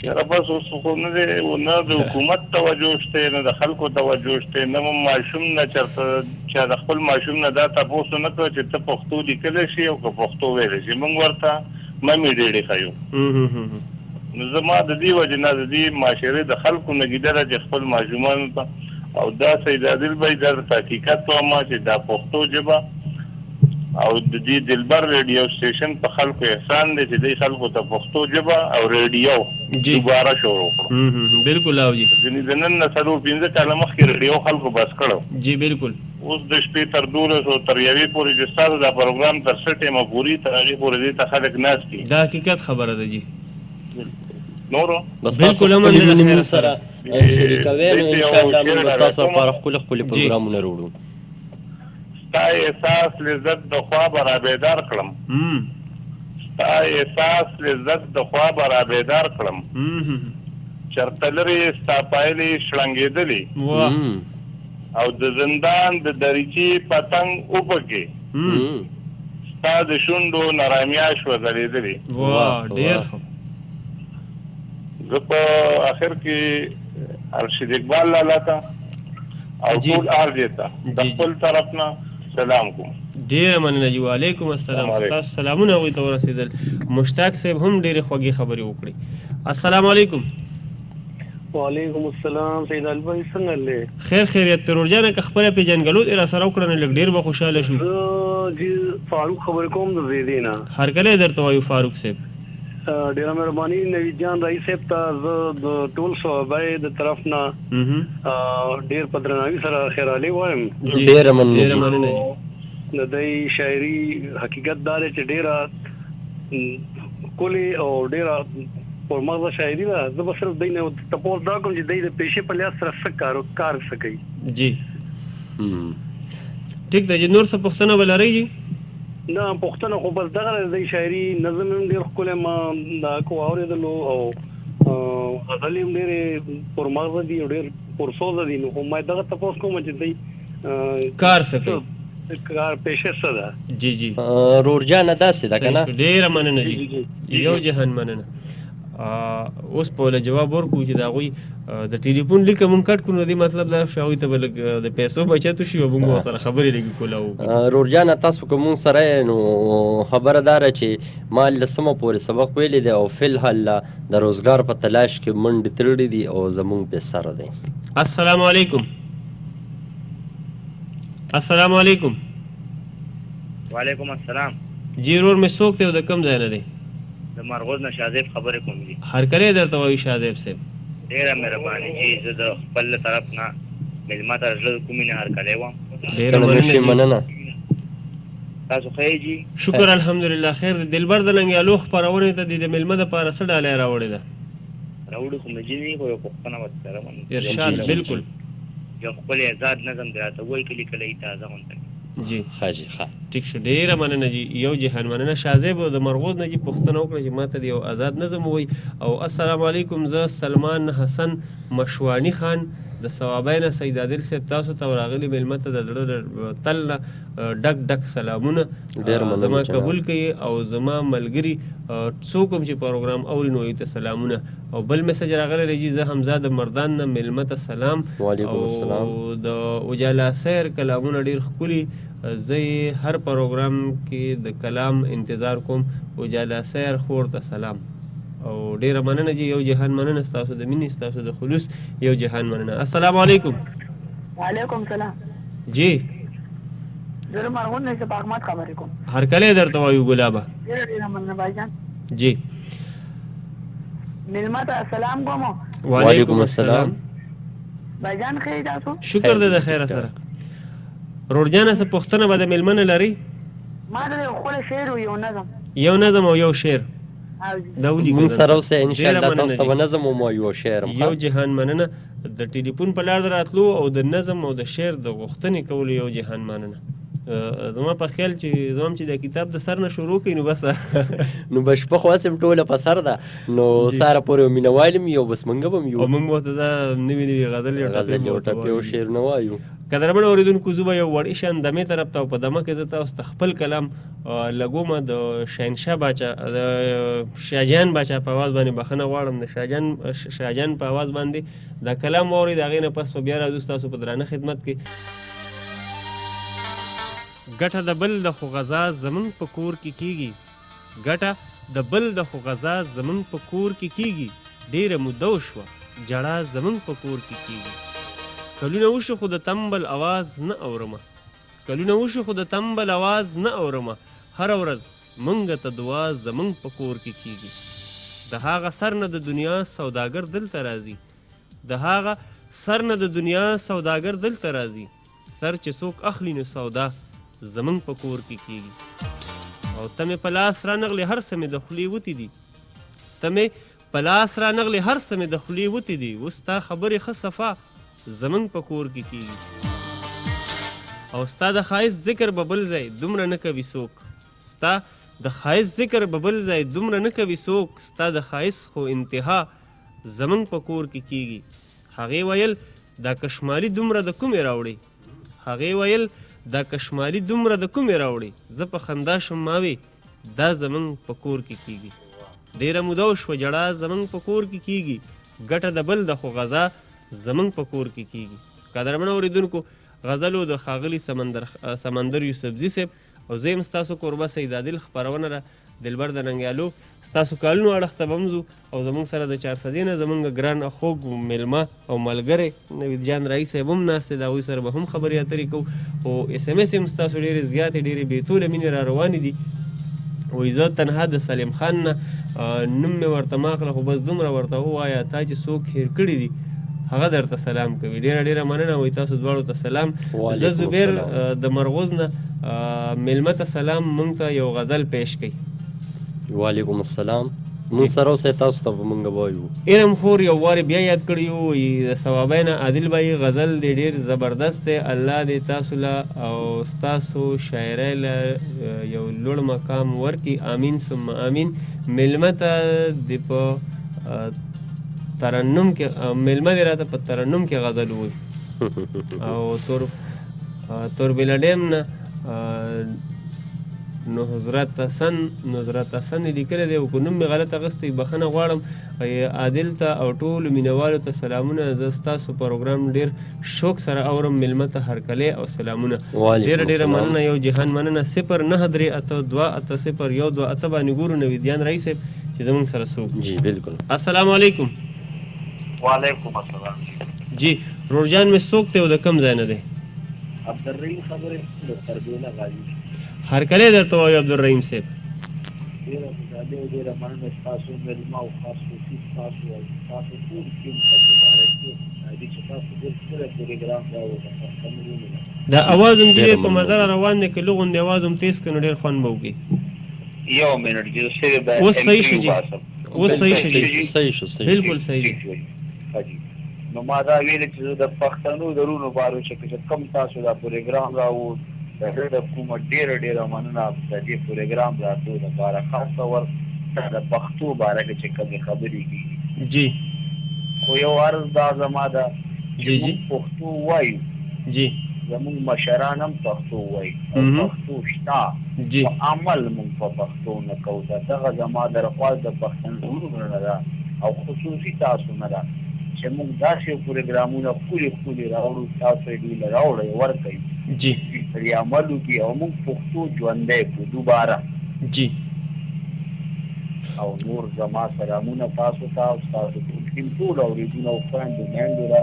یاره بس اوس خو نه دی نه د حکومت توجه شته نه د خلکو توجه شته نه ماشوم نه چېرته چې د خپل ماشوم نه دا تپوس نه کوي چې ته پښتو لیکلی شي او که پښتو ویلی شي. موږ ورته ممې ډېرې ښیو. نو زما د دې وجې نه د دې معاشرې د خلکو نه ګیدره چې خپل ماشومانو ته او دا سید عادل بھائی دا د حقیقت وایم چې دا پښتو ژبه او د دې دلبر ریډیو سټیشن په خلکو احسان دی چې دوی خلکو ته پښتو ژبه او ریډیو دوباره شروع کړو. بلکل او جی د نن نه 4-5 کاله مخکې ریډیو خلکو بس کړو. جی بلکل. اوس د شپې تر 12 تر یوې پورې چې ستاسو دا پروګرام تر څه ټیمه پورې تر هغې پورې دې ته خلک ناست دي. دا حقیقت خبره ده جی. نورو بس تاسو خپل مینې سره شریکوئ نو انشاءالله موږ به ستاسو لپاره ښکلي پروګرامونه راوړو. ستا احساس لذت د خوا به رابیدار کړم ستا احساس لذت د خوا به رابیدار کړم چېرته لرې ستا پایلې شړنګېدلې او د زندان د دریچې پتنګ وپکې ستا د شونډو نرامیا شوه ځلېدلې. ډېر ښه. زه په اخر کې ارشد اقبال لالا ته او ټول آرجې ته د خپل طرف نه سلام کوم. ډېره مننه جی. وعلیکم السلام. ستاسو سلامونه هغوی ته ورسېدل. مشتاق صاحب هم ډېرې خوږې خبرې وکړې. السلام علیکم. وعلیکم السلام سید البل څنګه دی؟ خیر خیریت ترور جانه که خپله پېژنګلو دې راسره وکړه نو لږ ډېر به خوشحاله شو. زه جی فاروق خبرې کوم د زیدې نه. هرکلی درته وایو فاروق صاحب. ډیره مهرباني نوی جان رئیس صاحب ته زه د ټول صوبای د طرف نه ډیر په درناوي سره خیرالي وایم. ډیره مننه. د دې شاعري حقیقت دا دی چې ډیره کلی او ډیره پرمغزه شاعري ده. زه به صرف دی نه تپوس دا کوم چې دی د پیشې په لحاظ سره څه کار څه کوي. جی ټیک ده. نور څه پوښتنه به لرئ جی؟ نه پښتنه خو بس دغه د شاعري نظم هم ډېر ښکلی ما دا کو اورېدلو او غزلې هم ډېرې پرمغزه دي او ډېر پرسوزه دي. نو خو ما دغه تپوس کوم چې دی کار څه کوي کار پیشه څه ده؟ جی جی رورجانه داسې ده که نه؟ ډېره مننه جي، یو جهان مننه. اوس په له جواب ورکړو چې د هغوی د ټلیفون لیکه مونږ کټ کړو، نو دې مطلب دا چې هغوی ته به لږ د پیسو بچت وشي او مونږ ورسره خبرې لږ کولاو. رورجانه تاسو که مونږ سره یې نو خبره دا ده چې ما لسمه پورې سبق ویلی دی او فی الحال د روزګار په تلاش کې منډې تړلې دي او زمونږ بې سره دی. السلام علیکم. السلام علیکم. وعلیکم السلام. جی رور مې څوک دی او د کوم ځای نه دی؟ د مرغوز نه شاذیب خبرې کوم دي. هرکلی درته وایي شاذیب صاحب. ډېره مهرباني جي، زه د خپل طرف نه مېلمه ته زړه د کومې نه هرکلی وم. ډېره مننه. تاسو ښه یې جي؟ شکر الحمدلله خیر دی. دلبر د ننګیالو خپرونې ته د مېلمه دپاره څه ډالۍ راوړې ده؟ راوړو خو مې جي خو یو پوښتنه ورته کوم. ارشاد بالکل. یو خپل آزاد نظم دی راته وایي کلي کله یې تازه غونډه جی ښه جي ښه ټیک شو. ډېره مننه جي، یو جهان مننه. شاذیب د مرغوز نه جي پوښتنه وکړه چې ما ته د یو آزاد نظم ووایي. او السلام علیکم، زه سلمان حسن مشواني خان د ثوابین سید عادل صاحب تاسو ته راغلي مېلمه ته د زړه تل نه ډک ډک سلامونه زما قبول کړي او زما ملګري څوک هم چې پروګرام اوري نو ته سلامونه. او بل میسج راغلی دی زه حمزه د مردان نه مېلمه ته سلام. وعلیکم السلام. او د اجالا سیر کلامونه ډېر ښکلي، زه هر پروګرام کې د کلام انتظار کوم. اجالا سیر خور ته سلام. او ډیره مننه جی، یو جهان مننه ستاسو د مینې، ستاسو د خلوص، یو جهان مننه. السلام علیکم. وعلیکم سلام. جی زه مرغون نه څه پاکمات خبرې کوم. هرکلی درته وایو ګلابه. ډیره مننه بایجان. جی مېلمه ته سلام کوم. وعلیکم السلام. بایجان ښه تاسو؟ شکر دې د خیره سره. روړجانه څه پوښتنه به د مېلمه نه لرئ؟ ما ته یو ښکلی شعر و یو نظم. یو نظم او یو شعر دا ولیکو. مونږ سره اوسئ انشاءالله، تاسو ته به نظم ومو یو شعر هم. یو جهان مننه د ټلیفون په لار د راتلو او د نظم او د شعر د غوښتنې کولو، یو جهان مننه. زما په خیال چې زما چې د کتاب د سر نه شروع کړي نو بس نو به شپه خو هسې ټوله په سر ده، نو سهاره پورې مینهوال م یو، بس موږ به م یو. او موږ ورته دا نوي نوي غزل یو ټپې او شعرونه وایو. قدرمن اورېدونکو، زه به یو وړې شان دمې طرف ته او په دمه کې زه تاسو ته خپل کلام لګومه د شهنشاه باچا د شاهجهان باچا په اواز باندې بخښنه غواړم. د شاهجهان په اواز باندې دا کلام واورئ، د هغې نه پس به بیا راځو ستاسو په درانه خدمت کې. ګټه د بل د خو غذا زمونږ په کور کې کیږي، ګټه د بل د خو غذا زمونږ په کور کې کیږي، ډېره موده وشوه جړا زمونږ په کور کې کیږي. کلونه وشو خو د تمبل اواز نه اورمه، کلونه وشو خو د تمبل اواز نه اورمه، هره ورځ مونږ ته دعا زمونږ په کور کې کیږي. د هغه سر نه د دنیا سوداګر دلته راځي، د هغه سر نه د دنیا سوداګر دلته راځي، سر چې څوک اخلي نو سودا زمونږ په کور کې کیږي. او ته مې په لاس رانغلې هر څه مې د خولې وتې دي، ته مې په لاس رانغلې هر څه مې د خولې وتې دي، اوس ستا خبرې ښه صفا زمونږ په کور کې کیږي. او ستا د ښایست ذکر به بل ځای دومره نه کوي څوک، ستا د ښایست ذکر به بل ځای دومره نه کوي څوک، ستا د ښایست خو انتها زمونږ په کور کې کیږي. هغې ویل دا کشمالي دومره د کومې راوړې، هغې ویل دا کشمالي دومره د کومې راوړې، زه په خندا شم ما وې دا زمونږ په کور کې کیږي. ډېره موده وشوه جړا زمونږ په کور کې کیږي، ګټه د بل د خو غذا زمونږ په کور کې کیږي. قدرمن اورېدونکو، غزلو د ښاغلي سمندر یوسفزي صاحب او زه یم ستاسو کوربه سید عادل خپرونه را دلبر د ننګیالو ستاسو کالونو اړخ ته به هم ځو او زمونږ سره د 400 نه زمونږ ګران خوږ میلمه او ملګری نوید جان رئیس صاحب هم ناست دی، د هغوی سره به هم خبرې اترې کوو. او اس ام اس هم ستاسو ډېرې زیاتې ډېرې بېطوله مینې را روانې دي. وایي زه تنها د سلیم خان نه نوم مې ورته ما اخله، خو بس دومره ورته ووایه تا چې څوک هېر کړي دي هغه درته سلام کوي. ډېره ډېره مننه. وایي تاسو دواړو ته سلام. زه زبیر د مرغوز نه میلمه ته سلام، مونږ ته یو غزل پیش کوي. وعلیکم السلام. مونږ سره اوسئ، تاسو ته به مونږ وایو. ارم خور یو وارې بیا یاد کړی وو، وایي د ثوابین عادل بایي غزل دی ډېر زبردست دی، الله دې تاسو له او ستاسو شاعرۍ له یو لوړ مقام ورکړي، آمین ثم آمین. میلمه ته دې په ترنم کې میلمه دې راته په ترنم کې غزل ووایي. او توربېله ډیم نه نصرت حسن لیکلی دی او که نوم مې غلط اخیستی بخښنه غواړم عادل ته او ټولو مینهوالو ته سلامونه زه ستاسو پروګرام ډېر شوق سره اورم میلمه ته هرکلی او سلامونه ډېره مننه یو جهان مننه 09382801208 باندې ګورو نویدیان رئیس صاحب چې زموږ سره څوک جی بالکل السلام علیکم وعلیکم السلام جی روړجان مې څوک دی او د کوم ځای نه دی عبدالرحیم خبرې د تربیله غالي هرکلی درته وایو عبدالرحیم صاحب ډېره خوشحالي او ډېره مننه ستاسو مېلمه او خاص خصوصي ستاسو او ستاسو ټول ټیم ته مبارک یم چې تاسو ډېر ښکلی پروګرام راوړئ دا اواز هم ډېر په مزه را روان دی که لږ غوندې اواز هم تیز کړو ډېر خوند به وکړي یو منټ چې اوس صحیح شو جي اوس صحیح شو بالکل صحیح دی نو ما دا ویل چې د پښتنو درونو بارو چې کم تاسو دا پروګرام راوړ د حکومت ډېره مننه د دې پروګرام راتلو لپاره خاص طور د پښتو باره کې چې کومې خبرې کېږي جی خو یو عرض دا زما ده جی چې پښتو وایو جی زموږ مشران هم پښتو وایي پښتو شته جی عمل موږ په پښتو نه کوو دغه زما درخواست د پښتنو نه ده او خصوصي تاسو نه ده چې موږ داسې پروګرامونه ښکلي راوړو تاسو یې دوی له راوړئ ورکوئ جی پرې عمل وکړي او موږ پښتو ژوندی کړو دوباره جی او نور زما سلامونه تاسو ته او ستاسو ټول اورېدونکو او خویندو میندو له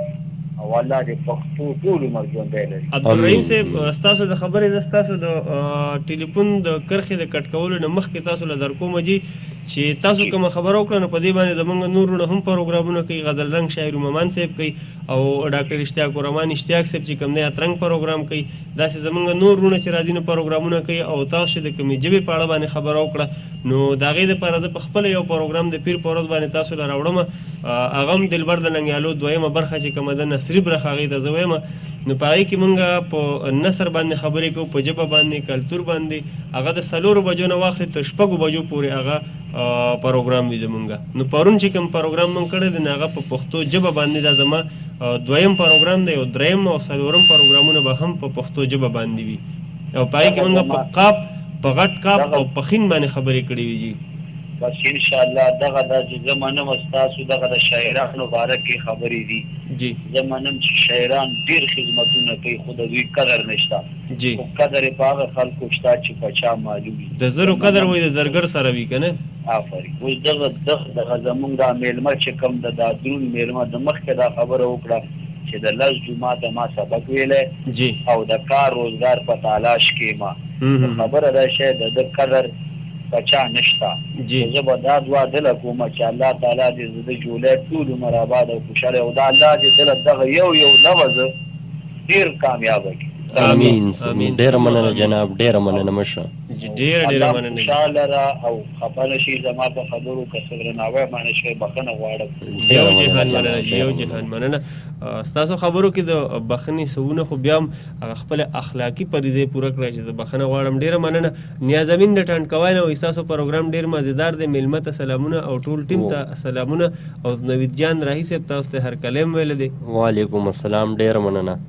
او الله دې پښتو ټول عمر ژوندی لري عبدالرحیم صاحب ستاسو د خبرې زه ستاسو د ټلیفون د کرښې د کټ کولو نه مخکې تاسو له درکومه جي چې تاسو کومه خبره وکړه نو په دې باندې زموږ نورونه هم پروګرامونه کوي غزل رنګ شاعر مومن صاحب کوي او ډاکټر اشتیاق الرحمن اشتیاق صاحب چې کوم دی اترنګ پروګرام کوي داسې زموږ نورونه چې راځي نو پروګرامونه کوي او تاسو د کومې ژبې په اړه باندې خبره وکړه نو د هغې دپاره زه په خپله یو پروګرام د پیر په ورځ باندې تاسو له راوړم هغه هم دلبر د ننګیالو دویمه برخه چې کومه ده نثري برخه هغې ته زه وایم نو په هغې کې مونږ په نثر باندې خبرې کوو په ژبه باندې کلتور باندې هغه د 4 بجو نه واخلې تر 6 بجو پورې هغه پروګرام وي زمونږ نو پرون چې کوم پروګرام مونږ کړی دی نو هغه په پښتو ژبه باندې دا زما دویم پروګرام دی او دریم او څلورم پروګرامونه به هم په پښتو ژبه باندې وي او په هغې کې مونږ په قاف په غټ قاف او په خین باندې خبرې کړې وي جي بس انشاءالله دغه د زه منم ستاسو دغه د شاعرانو باره کې خبرې دي جی زه منم چې شاعران ډېر خدمتونه کوي خو د دوی قدر نشته جی خو قدر یې په هغه خلکو شته چې په چا معلوم وي د زرو قدر وایي د زرګر سره وي که نه آفرین اوس دغه زمونږ دا میلمه چې کوم د دا درون میلمه د مخکې دا خبره وکړه چې د لس جوماته ما سبق ویلی جی او د کار روزګار په تلاش کې ما خبره دا شی د ده قدر بچا نشته زه به دا دعا دله کوم چې الله تعالی دې زه د جولای ټول عمر آباد او خوشحاله او دا الله دې دله دغه یو لفظ ډېر کامیابه کړي امین ډېره مننه جناب ډېره مننه مشره ډېره مننه خوشحاله را او خفه نه شي زما په خبرو که څه درناوی باندې شی بښنه غواړم یو جهان مننه ستاسو خبرو کې د بښنې سوونه خو بیا هم هغه خپله اخلاقي پریزې پوره کړی چې زه بښنه غواړم ډېره مننه نیازمین د ټانکوای نه وایي ستاسو پروګرام ډېر مزېدار دی میلمه ته سلامونه او ټول ټیم ته سلامونه او نوید جان راهي صاحب تاسو ته هرکلی هم ویلی دی وعلیکم السلام ډېره مننه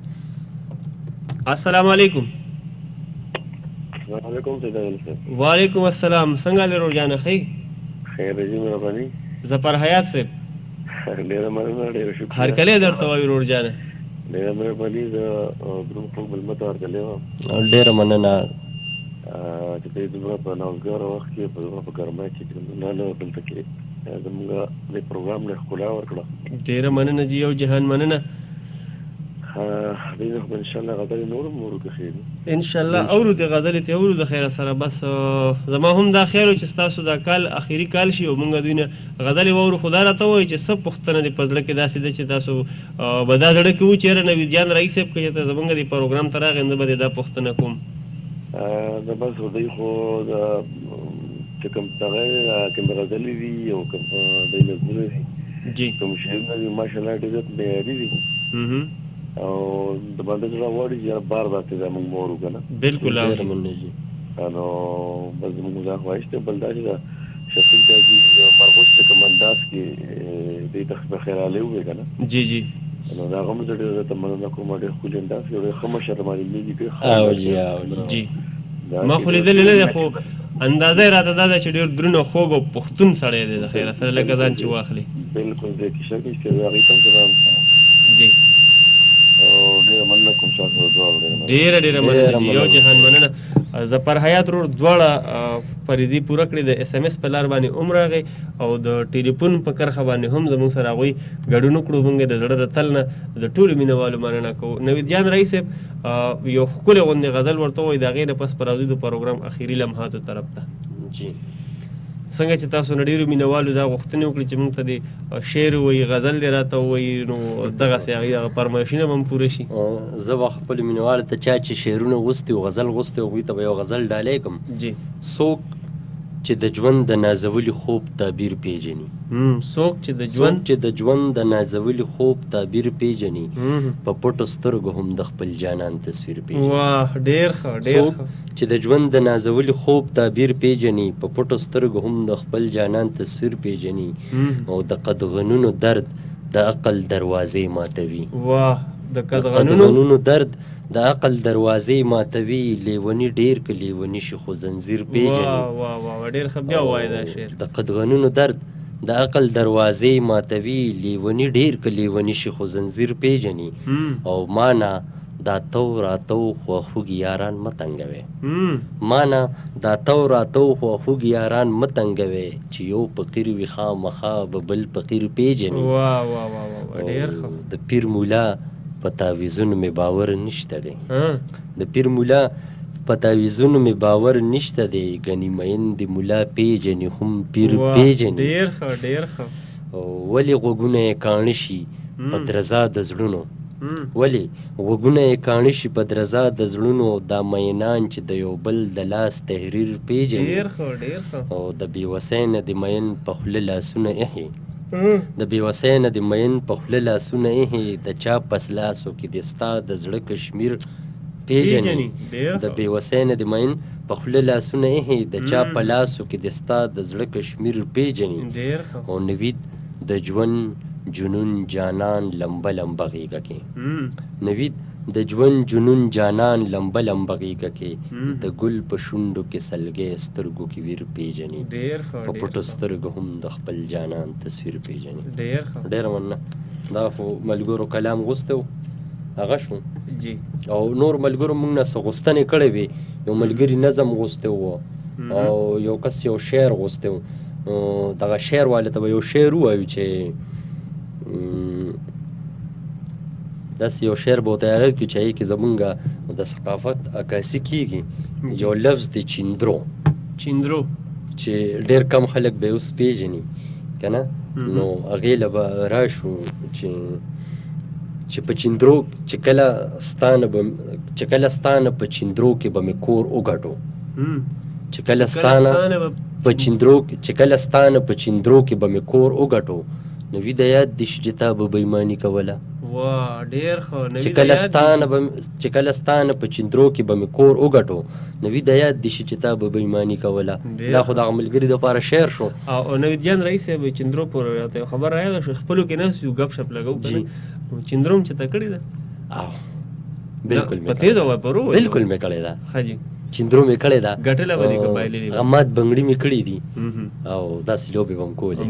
السلام علیکم وعلیکم السلام څنګه لرو جانه ښه خیر جی مهرباني ظفر حیات صاحب ډېره مننه ډېره شکر هرکلی درته وایو ورور جانه ډېره مهرباني زه دروند خلک مېلمه ته هرکلی وایم ډېره مننه چې په دومره په نوزګاره وخت کې په دومره په ګرمۍ کې چې نه دلته کې زموږ دې پروګرام له ښکلا ورکړه ډېره مننه جي یو جهان مننه دې خو انشاءالله غزلې نور هم ورو کې انشاءالله اورو د غزلې ته اورو د خیره سره بس زما هم دا خیر چې ستاسو دا کال اخیری کال شي او مونږ دوی نه غزلې واورو خدا راته وایي چې څه پوښتنه دې په زړه کې داسې ده چې تاسو به دا زړه کې وو چېرې نوید جان رئیس صاحب که چې ته زمونږ د پروګرام ته راغې زه به دې دا پوښتنه کوم د بس دوی خو چې کوم دغه کوم غزلې دي او کوم دوی نظمونه دي جی کوم شعرونه دي ماشاءالله ډېر معیاري دي او د باندې زړه غواړي چې بار داسې زموږ مور وکړه بالکل نو بس زموږ دا خواهش دی بل دا چې شفیق دا چې مرغوس چې کوم انداز کې دې ته خیراله وي که نه جی جی نو دا هغه مې ډېر ته مننه کوم ډېر ښکلي انداز یو ډېر ښه مشر معلومېږي ډېر ښه او جی او جی ما خو لیدلی نه دی خو اندازه یې راته دا ده چې ډېر دروند او خوږ او پښتون سړی دی د خیره سره لکه ځان چې واخلي بالکل دې کې شک نشته د هغې ته سلام جی او ډېره مننه کوم تاسو دواړو ډېره مننه جی یو جهان مننه ظفر حیات ورور دواړه فریضې پوره کړې د اس ام اس په لار باندې هم راغی او د ټلیفون په کرښه باندې هم زموږ سره هغوی ګډون وکړو موږ د زړه د تل نه د ټولو مینهوالو مننه کوو نوید جان رئیس صاحب یو ښکلې غوندې غزل ورته ووایي د هغې نه پس په راځو د پروګرام اخري لمحاتو طرف ته جی څنګه چې تاسو نه ډېرو مینهوالو دا غوښتنې وکړي چې موږ ته د شعر ووایي غزل دې راته ووایي نو دغسې هغې هغه فرمایشونه به هم پوره شي زه به خپلو مینهوالو ته چا چې شعرونه غوښتي او غزل غوښتي هغوی ته به یو غزل ډالۍ کړم جی څوک چې د ژوند د نازولي خوب تعبیر پیژني څوک چې د ژوند د نازولي خوب تعبیر پیژني په پټو سترګو هم د خپل جانان تصویر پیژني واه ډېر ښه څوک چې د ژوند د نازولي خوب تعبیر پیژني په پټو سترګو هم د خپل جانان تصویر پیژني او د قدغنونو درد د عقل دروازې ماتوي واه د قدغنونو درد د عقل دروازې ماتوي لیونی ډېر که لیونی شي خو زنځیر پیژني واه ډېر ښه بیا ووایه دا شعر د قدغنونو درد د عقل دروازې ماتوي لیونی ډېر که لیونی شي خو زنځیر پیژني او مانا دا تو راتو خواخوږي یاران مه تنګوي مانا دا تو راتو خواخوږي یاران مه تنګوي چې یو فقیر وي خامخا به بل فقیر پیژني ډېر ښه د پیر مولا په تعویذونو مې باور نشته دی د پیر مولا په تعویذونو مې باور نشته دی ګنې مین د مولا پیژني هم پیر پیژني ډېر ښه ولې غوږونه یې کاڼه شي په درزا د زړونو ولې غوږونه یې کاڼه شي په درزا د زړونو دا مینان چې د یو بل د لاس تحریر پیژني ډېر ښه او د بېوسۍ نه د مین په خوله لاسونه ایښي د بېوسۍ نه د مین په خوله لاسونه ایښي د چا پس لاسو کې د ستا د زړه کشمیر پیژني د بېوسۍ نه د مین په خوله لاسونه ایښي د چا په لاسو کې د ستا د زړه کشمیر پیژني او نوید د ژوند جنون جانان لمبه لمبه غېږه کې نوید د ژوند جنون جانان لمبه لمبه غېږه کې د ګل په شونډو کې سلګۍ سترګو کې ویر پیژني په پټو سترګو هم د خپل جانان تصویر پیژني ډېره مننه دا خو ملګرو کلام غوښتی و هغه شو جی او نور ملګرو موږ نه څه غوښتنې کړې وې یو ملګري نظم غوښتی و او یو کس یو شعر غوښتی و دغه شعر والي ته به یو شعر ووایو چې داسې یو شعر به ورته یاد کړي چې هغې کې زمونږ د ثقافت عکاسي کېږي یو لفظ دی چیندرو چې ډېر کم خلک به یې اوس پېژني که نه نو هغې له به راشو چې په چیندرو چې کله ستانه په چیندرو کې به مې کور وګټو چې کله ستانه په چیندرو کې به مې کور وګټو نوی د یاد دي چې تا به بېیماني کوله چې کله ستانه په چیندرو کې به مې کور وګټو نوی د یاد دي چې تا به بېیماني کوله دا خو دغه ملګري دپاره شعر شو او نوید جان رئیس صاحب چیندرو پورې راته یو خبر رایاده شو خپلو کې ناست یو ګپ شپ لګو که نه چیندرو هم چېرته کړې ده بلکل په تېزه وایه په رو بلکل مې کړې ده ښه جي چیندرو مې کړې ده ګټله به دې که بایللې هغه مات بنګړي مې کړي دي او داسې لوبې به هم کولې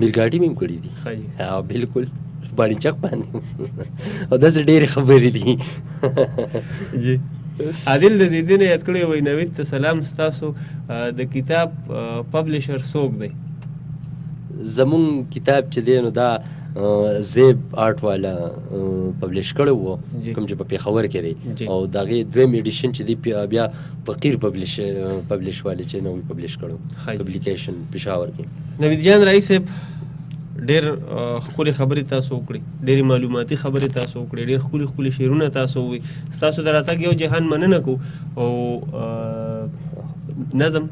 میرګاټي مې هم کړي دي بلکل باڼې چک باندې او داسې ډېرې خبرې دي جی عادل د زیدي نه یاد کړی وایي نوید ته سلام ستاسو د کتاب پبلیشر څوک دی زمونږ کتاب چې دی نو دا زیب آرټ والا پبلیش کړی و کوم چې په پېښور کې دی او د هغې دویم ایډیشن چې دی بیا فقیر پبلیش والا چې نو پبلیش کړو پبلیکیشن پېښور کې نوید جان رئیس صاحب ډېر ښکلې خبرې تاسو وکړې ډېرې معلوماتي خبرې تاسو وکړې ډېر ښکلي شعرونه تاسو ووایي ستاسو د راتګ یو جهان مننه کوو او نظم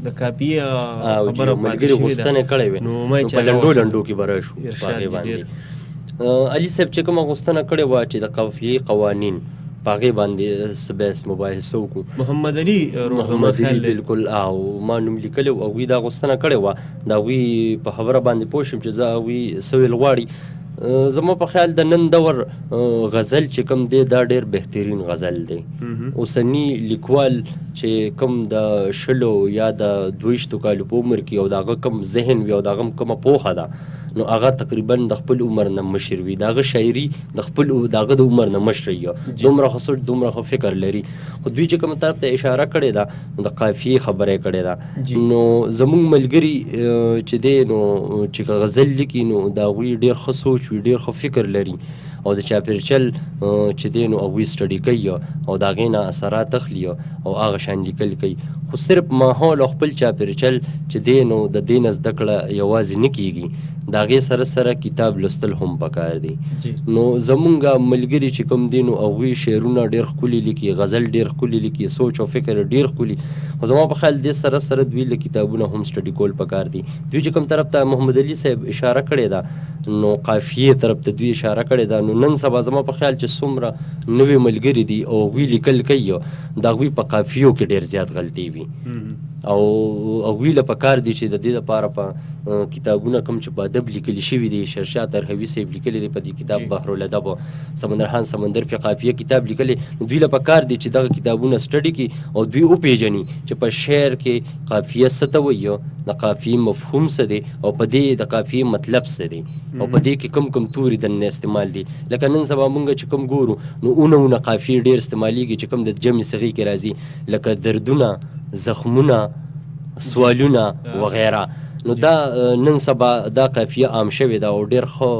د کاپي خبره ملګري غوښتنې کړې وې نو په لنډو کې به راشو په هغې باندې علي صاحب چې کومه غوښتنه کړې وه چې د قافیې قوانین په هغې باندې څه بحث مباحثه وکړو. محمد علي محمد علي بالکل او ما نوم لیکلی او هغوی دا غوښتنه کړې وه د هغوی په خبره باندې پوه شم چې زه هغوی څه ویل غواړي. زما په خیال د نن دور غزل چې کوم دی دا ډېر بهترین غزل دی. اوسني لیکوال چې کوم د 20 یا د 22 کالو په عمر کې او د هغه کوم ذهن وي او د هغه کومه پوهه ده نو هغه تقریبا د خپل عمر نه مشر وي. د هغه شاعري د هغه د عمر نه مشر وي، دومره ښه سوچ دومره ښه فکر لري. خو دوی چې کوم طرف ته اشاره کړې ده د قافیې خبره یې کړې ده نو زموږ ملګري چې دی نو چې غزل لیکي نو د هغوی ډېر ښه سوچ وي، ډېر ښه فکر لري او د چاپېرچل چې دی نو هغوی سټډي کوي او د هغې نه اثرات اخلي او هغه شان لیکل کوي. خو صرف ماحول او خپل چاپېرچل چې دی نو د دې نه زده کړه یوازې نه کیږي، د هغې سره سره کتاب لوستل هم پکار دی. نو زمونږ ملګري چې کوم دی نو هغوی شعرونه ډېر ښکلي لیکي، غزل ډېر ښکلي لیکي، سوچ او فکر ډېر ښکلي. خو زما په خیال دې سره سره دوی له کتابونه هم سټډي کول پکار دي. دوی چې کوم طرف ته محمد علي صاحب اشاره کړې ده نو قافیې طرف ته دوی اشاره کړې ده. نو نن سبا زما په خیال چې څومره نوي ملګري دي او هغوی لیکل کوي د هغوی په قافیو کې ډېر زیات غلطي وي او هغوی له پکار دي چې د دې لپاره په کتابونه کوم چې په ادب لیکلي شوي دي، شرشاه ترهوي صاحب لیکلی دی په دې کتاب بحر الادب، سمندر خان سمندر فی قافیه کتاب لیکلی. دوی له پکار دي چې دغه کتابونه سټډي کړي او دوی وپېژني چې په شعر کې قافیه څه ته وایي، د قافیې مفهوم څه دی او په دې د قافیې مطلب څه دی او په دې کې کوم کوم توري دننه استعمال دي. لکه نن سبا مونږ چې کوم ګورو نو اونه قافیې ډېر استعمالیږي چې کوم د جمع صغې کې راځي، لکه دردونه، زخمونه، سوالونه وغیره. نو دا نن سبا دا قافیه عام شوې ده او ډېر ښه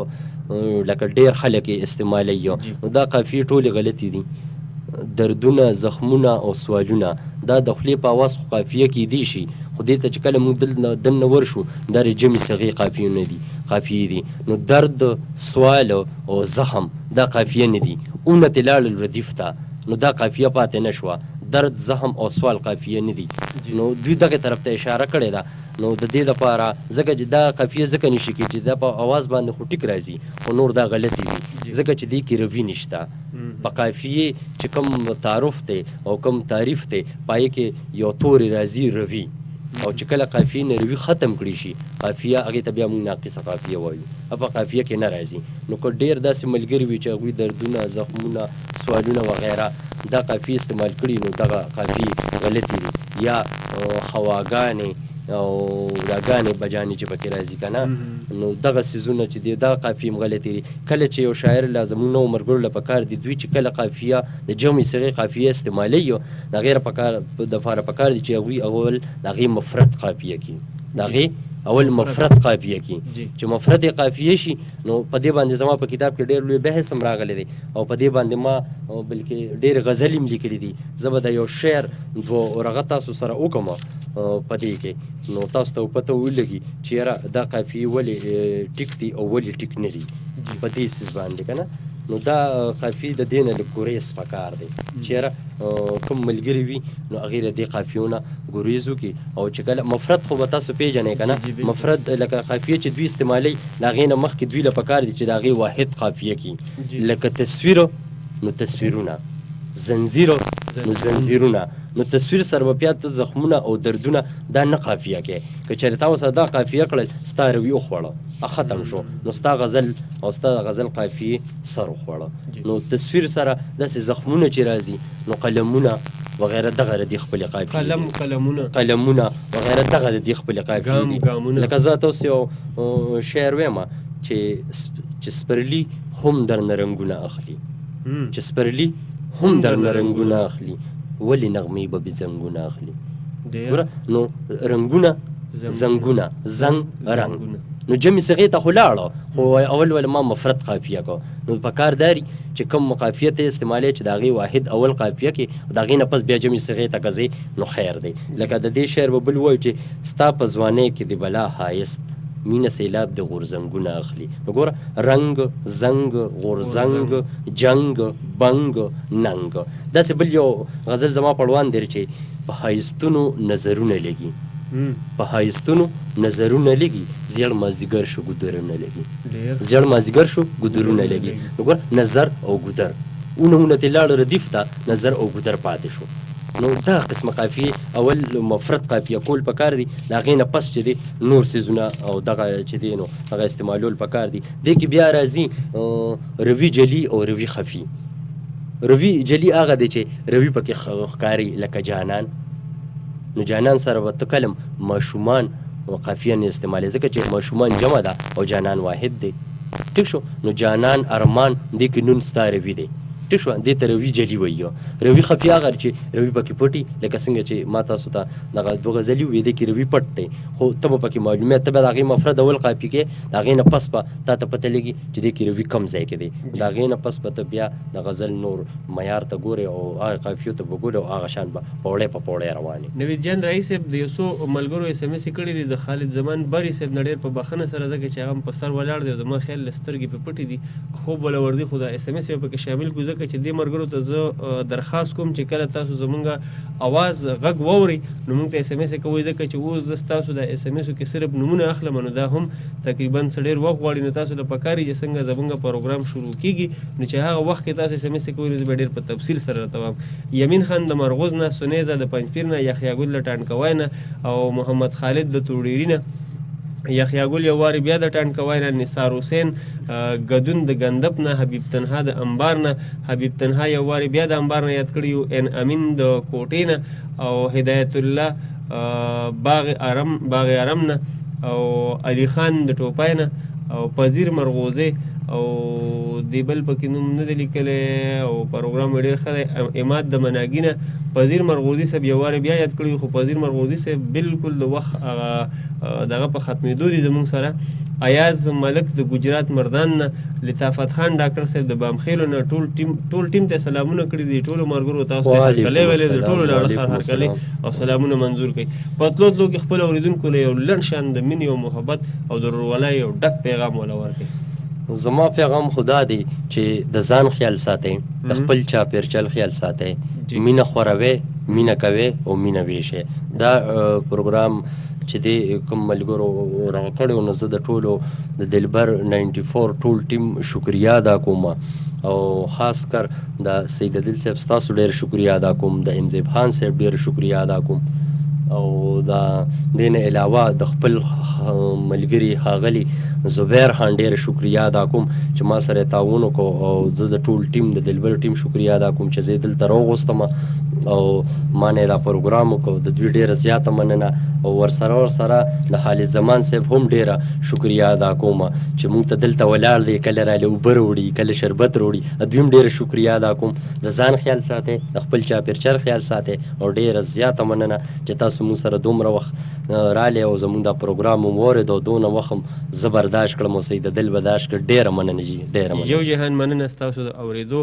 لکه ډېر خلک یې استعمالوي. نو دا قافیې ټولې غلطې دي. دردونه، زخمونه او سوالونه دا د خولې په اواز خو قافیه کیدی شي، خو دې ته چې کله موږ دننه ورشو دا جمع صغې قافیې دي. نو درد، سوال او زخم دا قافیه نه دي. اونه تې لاړل ردیف ته نو دا قافیه پاتې نه شوه. درد، زخم او سوال قافیه نه دي. نو دوی دغه طرف ته اشاره کړې ده. نو د دې لپاره ځکه چې دا قافیه ځکه نشي کېږي چې دا په اواز باندې خو ټیک راځي خو نور دا غلطي وي ځکه چې دې کې روي نشته. په قافیې چې کوم تعارف دی او کوم تعریف دی پای کې یو توري راځي روي، او چې کله قافیې نه روي ختم کړي شي قافیه هغې ته بیا موږ ناقصه قافیه وایو، په قافیه کې نه راځي. نو که ډېر داسې ملګري وي چې هغوی دردونه، زخمونه، سوالونه وغیره دا قافیې استعمال کړي نو دغه قافیې غلطې دي. یا هواګانې او راګانې بجانې چې پکې راځي که نه نو دغه څیزونه چې دي دغه قافیې هم غلطې دي. کله چې یو شاعر له زموږ نوو ملګرو له پکار دي دوی چې کله قافیه د جمع صغې قافیه استعمالوي د هغې دپاره پکار دي چې هغوی اول د هغې مفرد قافیه کړي، د هغې اول مفرد قافیه کړي. چې مفرد قافیه شي نو په دې باندې زما په کتاب کې ډېر لوی بحث هم راغلی دی او په دې باندې ما بلکې ډېرې غزلې هم لیکلي دي. زه به د یو شعر دوه ورغه تاسو سره وکړم په دې کې نو تاسو ته پته ولګي چې یاره دا قافیې ولې ټیک دي او ولې ټیک نه دي په دې څیز باندې که نه. نو دا قافیې د دې نه لږ ګریز پکار دی چې یاره کوم ملګري وي نو هغې له دې قافیو نه ګریز وکړي. او چې کله مفرد خو به تاسو پېژنئ که نه، مفرد لکه قافیې چې دوی استعمالوي له هغې نه مخکې دوی له پکار دي چې د هغې واحد قافیه کړي. لکه تصویر نو تصویرونه، زنځیر نو زنځیرونه. نو تصویر سره به بیا ته زخمونه او دردونه دا نه قافیه کې که چېرې تا ورسره دا قافیه کړل ستا روي وخوړه ختم شو نو ستا غزل او ستا د غزل قافیې سر وخوړه. نو تصویر سره داسې زخمونه چې راځي نو قلمونه وغیره دغه د دې خپلې قافیې قلمونه وغیره دغه د دې خپلې قافیې دي. لکه زه تاسو یو شعر ویم چې سپرلي هم درنه رنګونه اخلي، چې سپرلي هم درنه رنګونه اخلي ولې نغمې به بې زنګونه اخلي. ګوره نو رنګونه، زنګونه، زنګ رنګ نو جمع صغې ته خو لاړه خو اول ما مفرد قافیه کو. نو په کار داري چې کوم قافیه ته استعمالوي چې د هغې واحد اول قافیه کې د هغې نه پس بیا جمع صغې ته که ځې نو خیر دی. لکه د دې شعر به بل وایو چې ستا په ځوانۍ کې د بلا ښایست مینه سیلاب د غورځنګونه اخلي. نو ګوره رنګ، زنګ، غورځنګ، جنګ، بنګ، ننګ. داسې بل یو غزل زما پړوان دی چې په ښایستونو نظرونه لګي، په ښایستونو نظرونه لګي زیړ مازدیګر شو ګودرونه لګي، زیړ مازدیګر شو ګودرونه لګي. نو ګوره نظر او ګودر اونه ترې لاړه ردیف ته نظر او ګودر پاتې شو. نو دا قسمه قافیې اول مفرد قافیه کول پکار دي، د هغې نه پس چې دی نور څیزونه او دغه چې دی نو هغه استعمالول پکار دي. دې کې بیا راځي روي جلي او روي خفي. روي جلي هغه دی چې روي پکې ښکاري لکه جانان. نو جانان سره به ته کلم ماشومان قافیه نه استعمالوي ځکه چې ماشومان جمع ده او جانان واحد دی. ټیک شو. نو جانان ارمان دې کې نون ستا روي دی. ټیک شو. دې ته روي جلي وایي. روي خفي هغه چې روي پکې پټي، لکه څنګه چې ما تاسو ته دغه دوه غزلي وویې دې کې روي پټ دی، خو ته به پکې معلومات، ته به د هغې مفرد اول قافي کې د هغې نه پس به تا ته پته لګي چې دې کې روي کم ځای کې دی. د هغې نه پس به ته بیا د غزل نور معیار ته ګورې او هغه قافیو ته به ګورې او هغه شان به پوړی په پوړی روانې. نوید جان رئیس صاحب د یو څو ملګرو اس ام اس کړي دي د خالد زمان بري صاحب نه ډېر په بخښنه سره ځکه چې هغه په سر ولاړ دی او زما خیال له سترګې په پټې دي، خوب وله ورځي، خو دا اس ام اس یې پکې شامل کړو ځکه چې دې ملګرو ته زه درخواست کوم چې کله تاسو زمونږ اواز غږ واورئ نو موږ ته اس ام اس کوئ، ځکه چې اوس زه ستاسو د اس ام اسو کې صرف نومونه اخلم، نو دا هم تقریبا څه ډېر وخت غواړي. نو تاسو له پکار دي چې څنګه زمونږ پروګرام شروع کیږي نو چې هغه وخت کې تاسو اس ام اس کوئ نو زه به ډېر په تفصیل سره راته وایم. یمین خان د مرغوز نه، سنیزه د پنجپیر نه، یحیی ګل له ټانکوای نه او محمد خالد د توډیري نه، یحیی ګل یو وارې بیا د ټانکوای نه، نثار حسین ګدون د ګندپ نه، حبیب تنها د انبار نه، حبیب تنها یو وارې بیا د انبار نه یاد کړي یو، ان امین د کوټې نه او هدایت الله باغ ارم نه او علي خان د ټوپای نه او پذیر مرغوزه او دی بل پکې نوم نه دی لیکلی او پروګرام یې ډېر ښه دی، اماد د مناګي نه، پذیر مرغوزي صاحب یو وارې بیا یاد کړي خو پذیر مرغوزي صاحب بالکل د وخت دغه په ختمېدو دي زموږ سره، ایاز ملک د ګجرات مردان نه، لطافت خان ډاکټر صاحب د بامخیلو نه، ټول ټیم ته سلامونه کړي دي، ټولو ملګرو تاسو ته هرکلی ویلی د ټولو له اړخه هرکلی او سلامونه منظور کړي. په تلو تلو کې خپلو اورېدونکو له یو لنډ شان د مینې او محبت او د ورورولۍ یو ډک پیغام وله ورکړئ. زما پیغام خدا دی چې د ځان خیال ساتئ، د خپل چاپېرچل خیال ساتئ، مینه خوروئ، مینه کوئ او مینه ویشئ. دا پروګرام چې دی کوم ملګرو راغه کړی نو زه د ټولو د دلبر 94 ټول ټیم شکریا ادا کوم او خاص کر د سید عادل صاحب ستاسو ډېر شکریا ادا کوم، د امزیب خان صاحب ډېر شکریا ادا کوم او د دې نه علاوه د خپل ملګري ښاغلي زبیر خان ډېر شکریا ادا کوم چې ما سره تعاون وکړو او زه د ټول ټیم د دلبر ټیم شکریا ادا کوم چې زه دلته راوغوستم او ما نه دا پروګرام وکړو، د دوی ډېره زیاته مننه او ورسره د خالد زمان صاحب هم ډېره شکریا ادا کوم چې موږ ته دلته ولاړ دی، کله راله اوبه راوړي، کله شربت راوړي، دوی هم ډېره شکریا ادا کوم. د ځان خیال ساتئ، د خپل چاپېرچل خیال ساتئ او ډېره زیاته مننه چې تاسو موږ سره دومره وخت رالی او زموږ دا پروګرام هم واورېد او دونه وخت هم زه برداشت کړم او سید دل برداشت کړ. ډېره مننه جي، ډېره مننه. یو جهان مننه ستاسو د اورېدو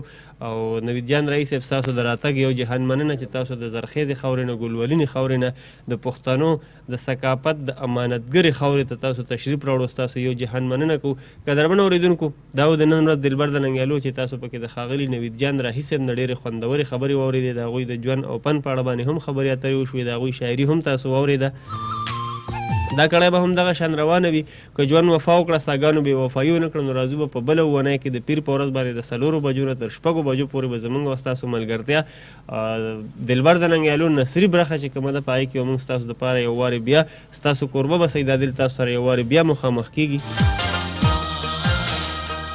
او نوید جان رئیس صاحب ستاسو د راتګ یو جهان مننه چې تاسو د زرخیزې خاورې نه، ګلولینې خاورې نه، د پښتنو د ثقافت د امانتګرې خاورې ته تاسو تشریف راوړو، ستاسو یو جهان مننه کوو. قدرمن اورېدونکو دا و د نن ورځ دلبر د ننګیالو چې تاسو پکې د ښاغلي نوید جان راهي صاحب نه ډېرې خوندورې خبرې واورېدې، د هغوی د ژوند او پن په اړه باندې هم خبرې اترې وشوې، د هغوی شاعري هم تاسو واورېده. دا کړی به هم دغه شان روانه وي که ژوند وفا وکړه ساګانو بې وفایي ونه کړه نو راځو به په بله اونۍ کې د پیر په ورځ باندې د 4 بجو نه تر 6 بجو پورې به زموږ او ستاسو ملګرتیا دلبر د ننګیالو نثري برخه چې کومه ده په هغې کې به موږ ستاسو دپاره یو وارې بیا ستاسو کوربه به سید عادل تاسو سره یو وارې بیا مخامخ کېږي.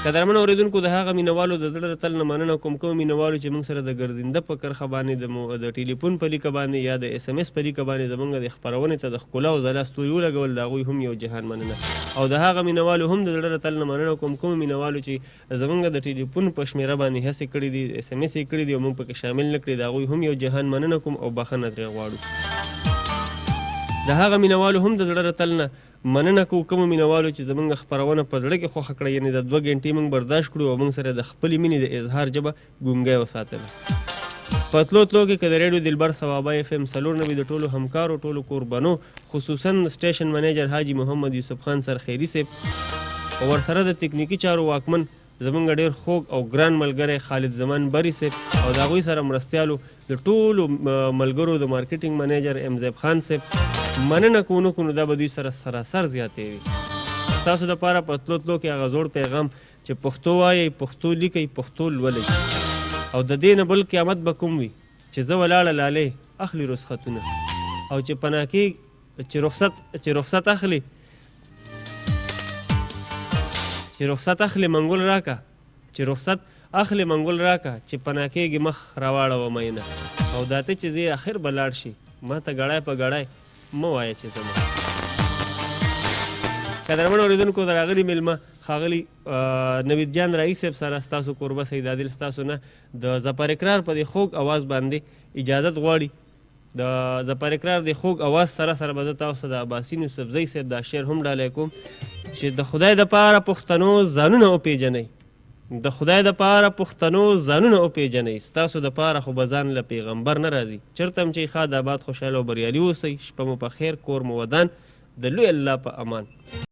قدرمن اورېدونکو د هغه مینوالو د زړه تل نه مننه کوم کوم مینوالو چې موږ سره د ګرځنده په کرښه باندې د ټلیفون په لیکه باندې یا د اس ام اس په لیکه باندې زموږ د خپرونې ته د ښکلا او ځلا ستوري ولګول، د هغوی هم یو جهان مننه او د هغه مینوالو هم د زړه تل نه مننه کوم کوم مینوالو چې زموږ د ټلیفون په شمېره باندې هڅې کړي دي، اس ام اس یې کړي دي او موږ پکې شامل نه کړي، د هغوی هم یو جهان مننه کوم او بخښنه ترې غواړو. د هغه مینوالو هم د زړه تل نه مننه کوو کومو مینوالو چې زموږ خپرونه په زړه کې خوښه کړه، یعنې د 2 غنټې موږ برداشت کړو او موږ سره د خپلې مینې د اظهار ژبه ګونګی وساتله. په تلو تلو کې که د ریډیو دلبر ثوابه اف ام 94 د ټولو همکارو ټولو قربانو خصوصا سټیشن منیجر حاجي محمد یوسف خان سرخیري صاحب او ورسره د تکنیکي چارو واکمن زمونږ ډېر خوږ او ګران ملګری خالد زمان بري صاحب او د هغوی سره مرستیالو د ټولو ملګرو د مارکیټینګ منیجر امزیب خان صاحب مننه کوو نه کوو نو دا به دوی سره سراسر زیاتې وي. ستاسو دپاره په تلو تلو کې هغه زوړ پیغام چې پښتو وایئ، پښتو لیکئ، پښتو لولئ. او د دې نه بل قیامت به کوم وي چې زه ولاړه لالې اخلي رسختونه او چې پناه کېږي چې رخصت اخلي منګول راکه چې رخصت اخلي منګول راکه چې پناه کېږي مخ راواړوه مینه او دا ته چې زه اخر به لاړ شي ما ته ګړی په ګړی مه وایه چې زما قدرمن اورېدونکو د راغلي میلمه ښاغلي نوید جان رئیس صاحب سره ستاسو کوربه سید عادل ستاسو نه د ظفر اقرار په دې خوږ اواز باندې اجازت غواړي د ظفر اقرار د خوږ اواز سره سره به زه تاسو د عباسین یوسفزۍ صاحب دا شعر هم ډالۍ کوم چې د خدای دپاره پښتنو ځانونه وپېژنئ د خدای دپاره پښتنو ځانونه وپېژنئ ستاسو دپاره خو به ځان له پیغمبر نه راځي چېرته هم چې ښاد آباد خوشحاله او بریالي اوسئ شپه مو په خیر کور مو ودان د لوی الله په امان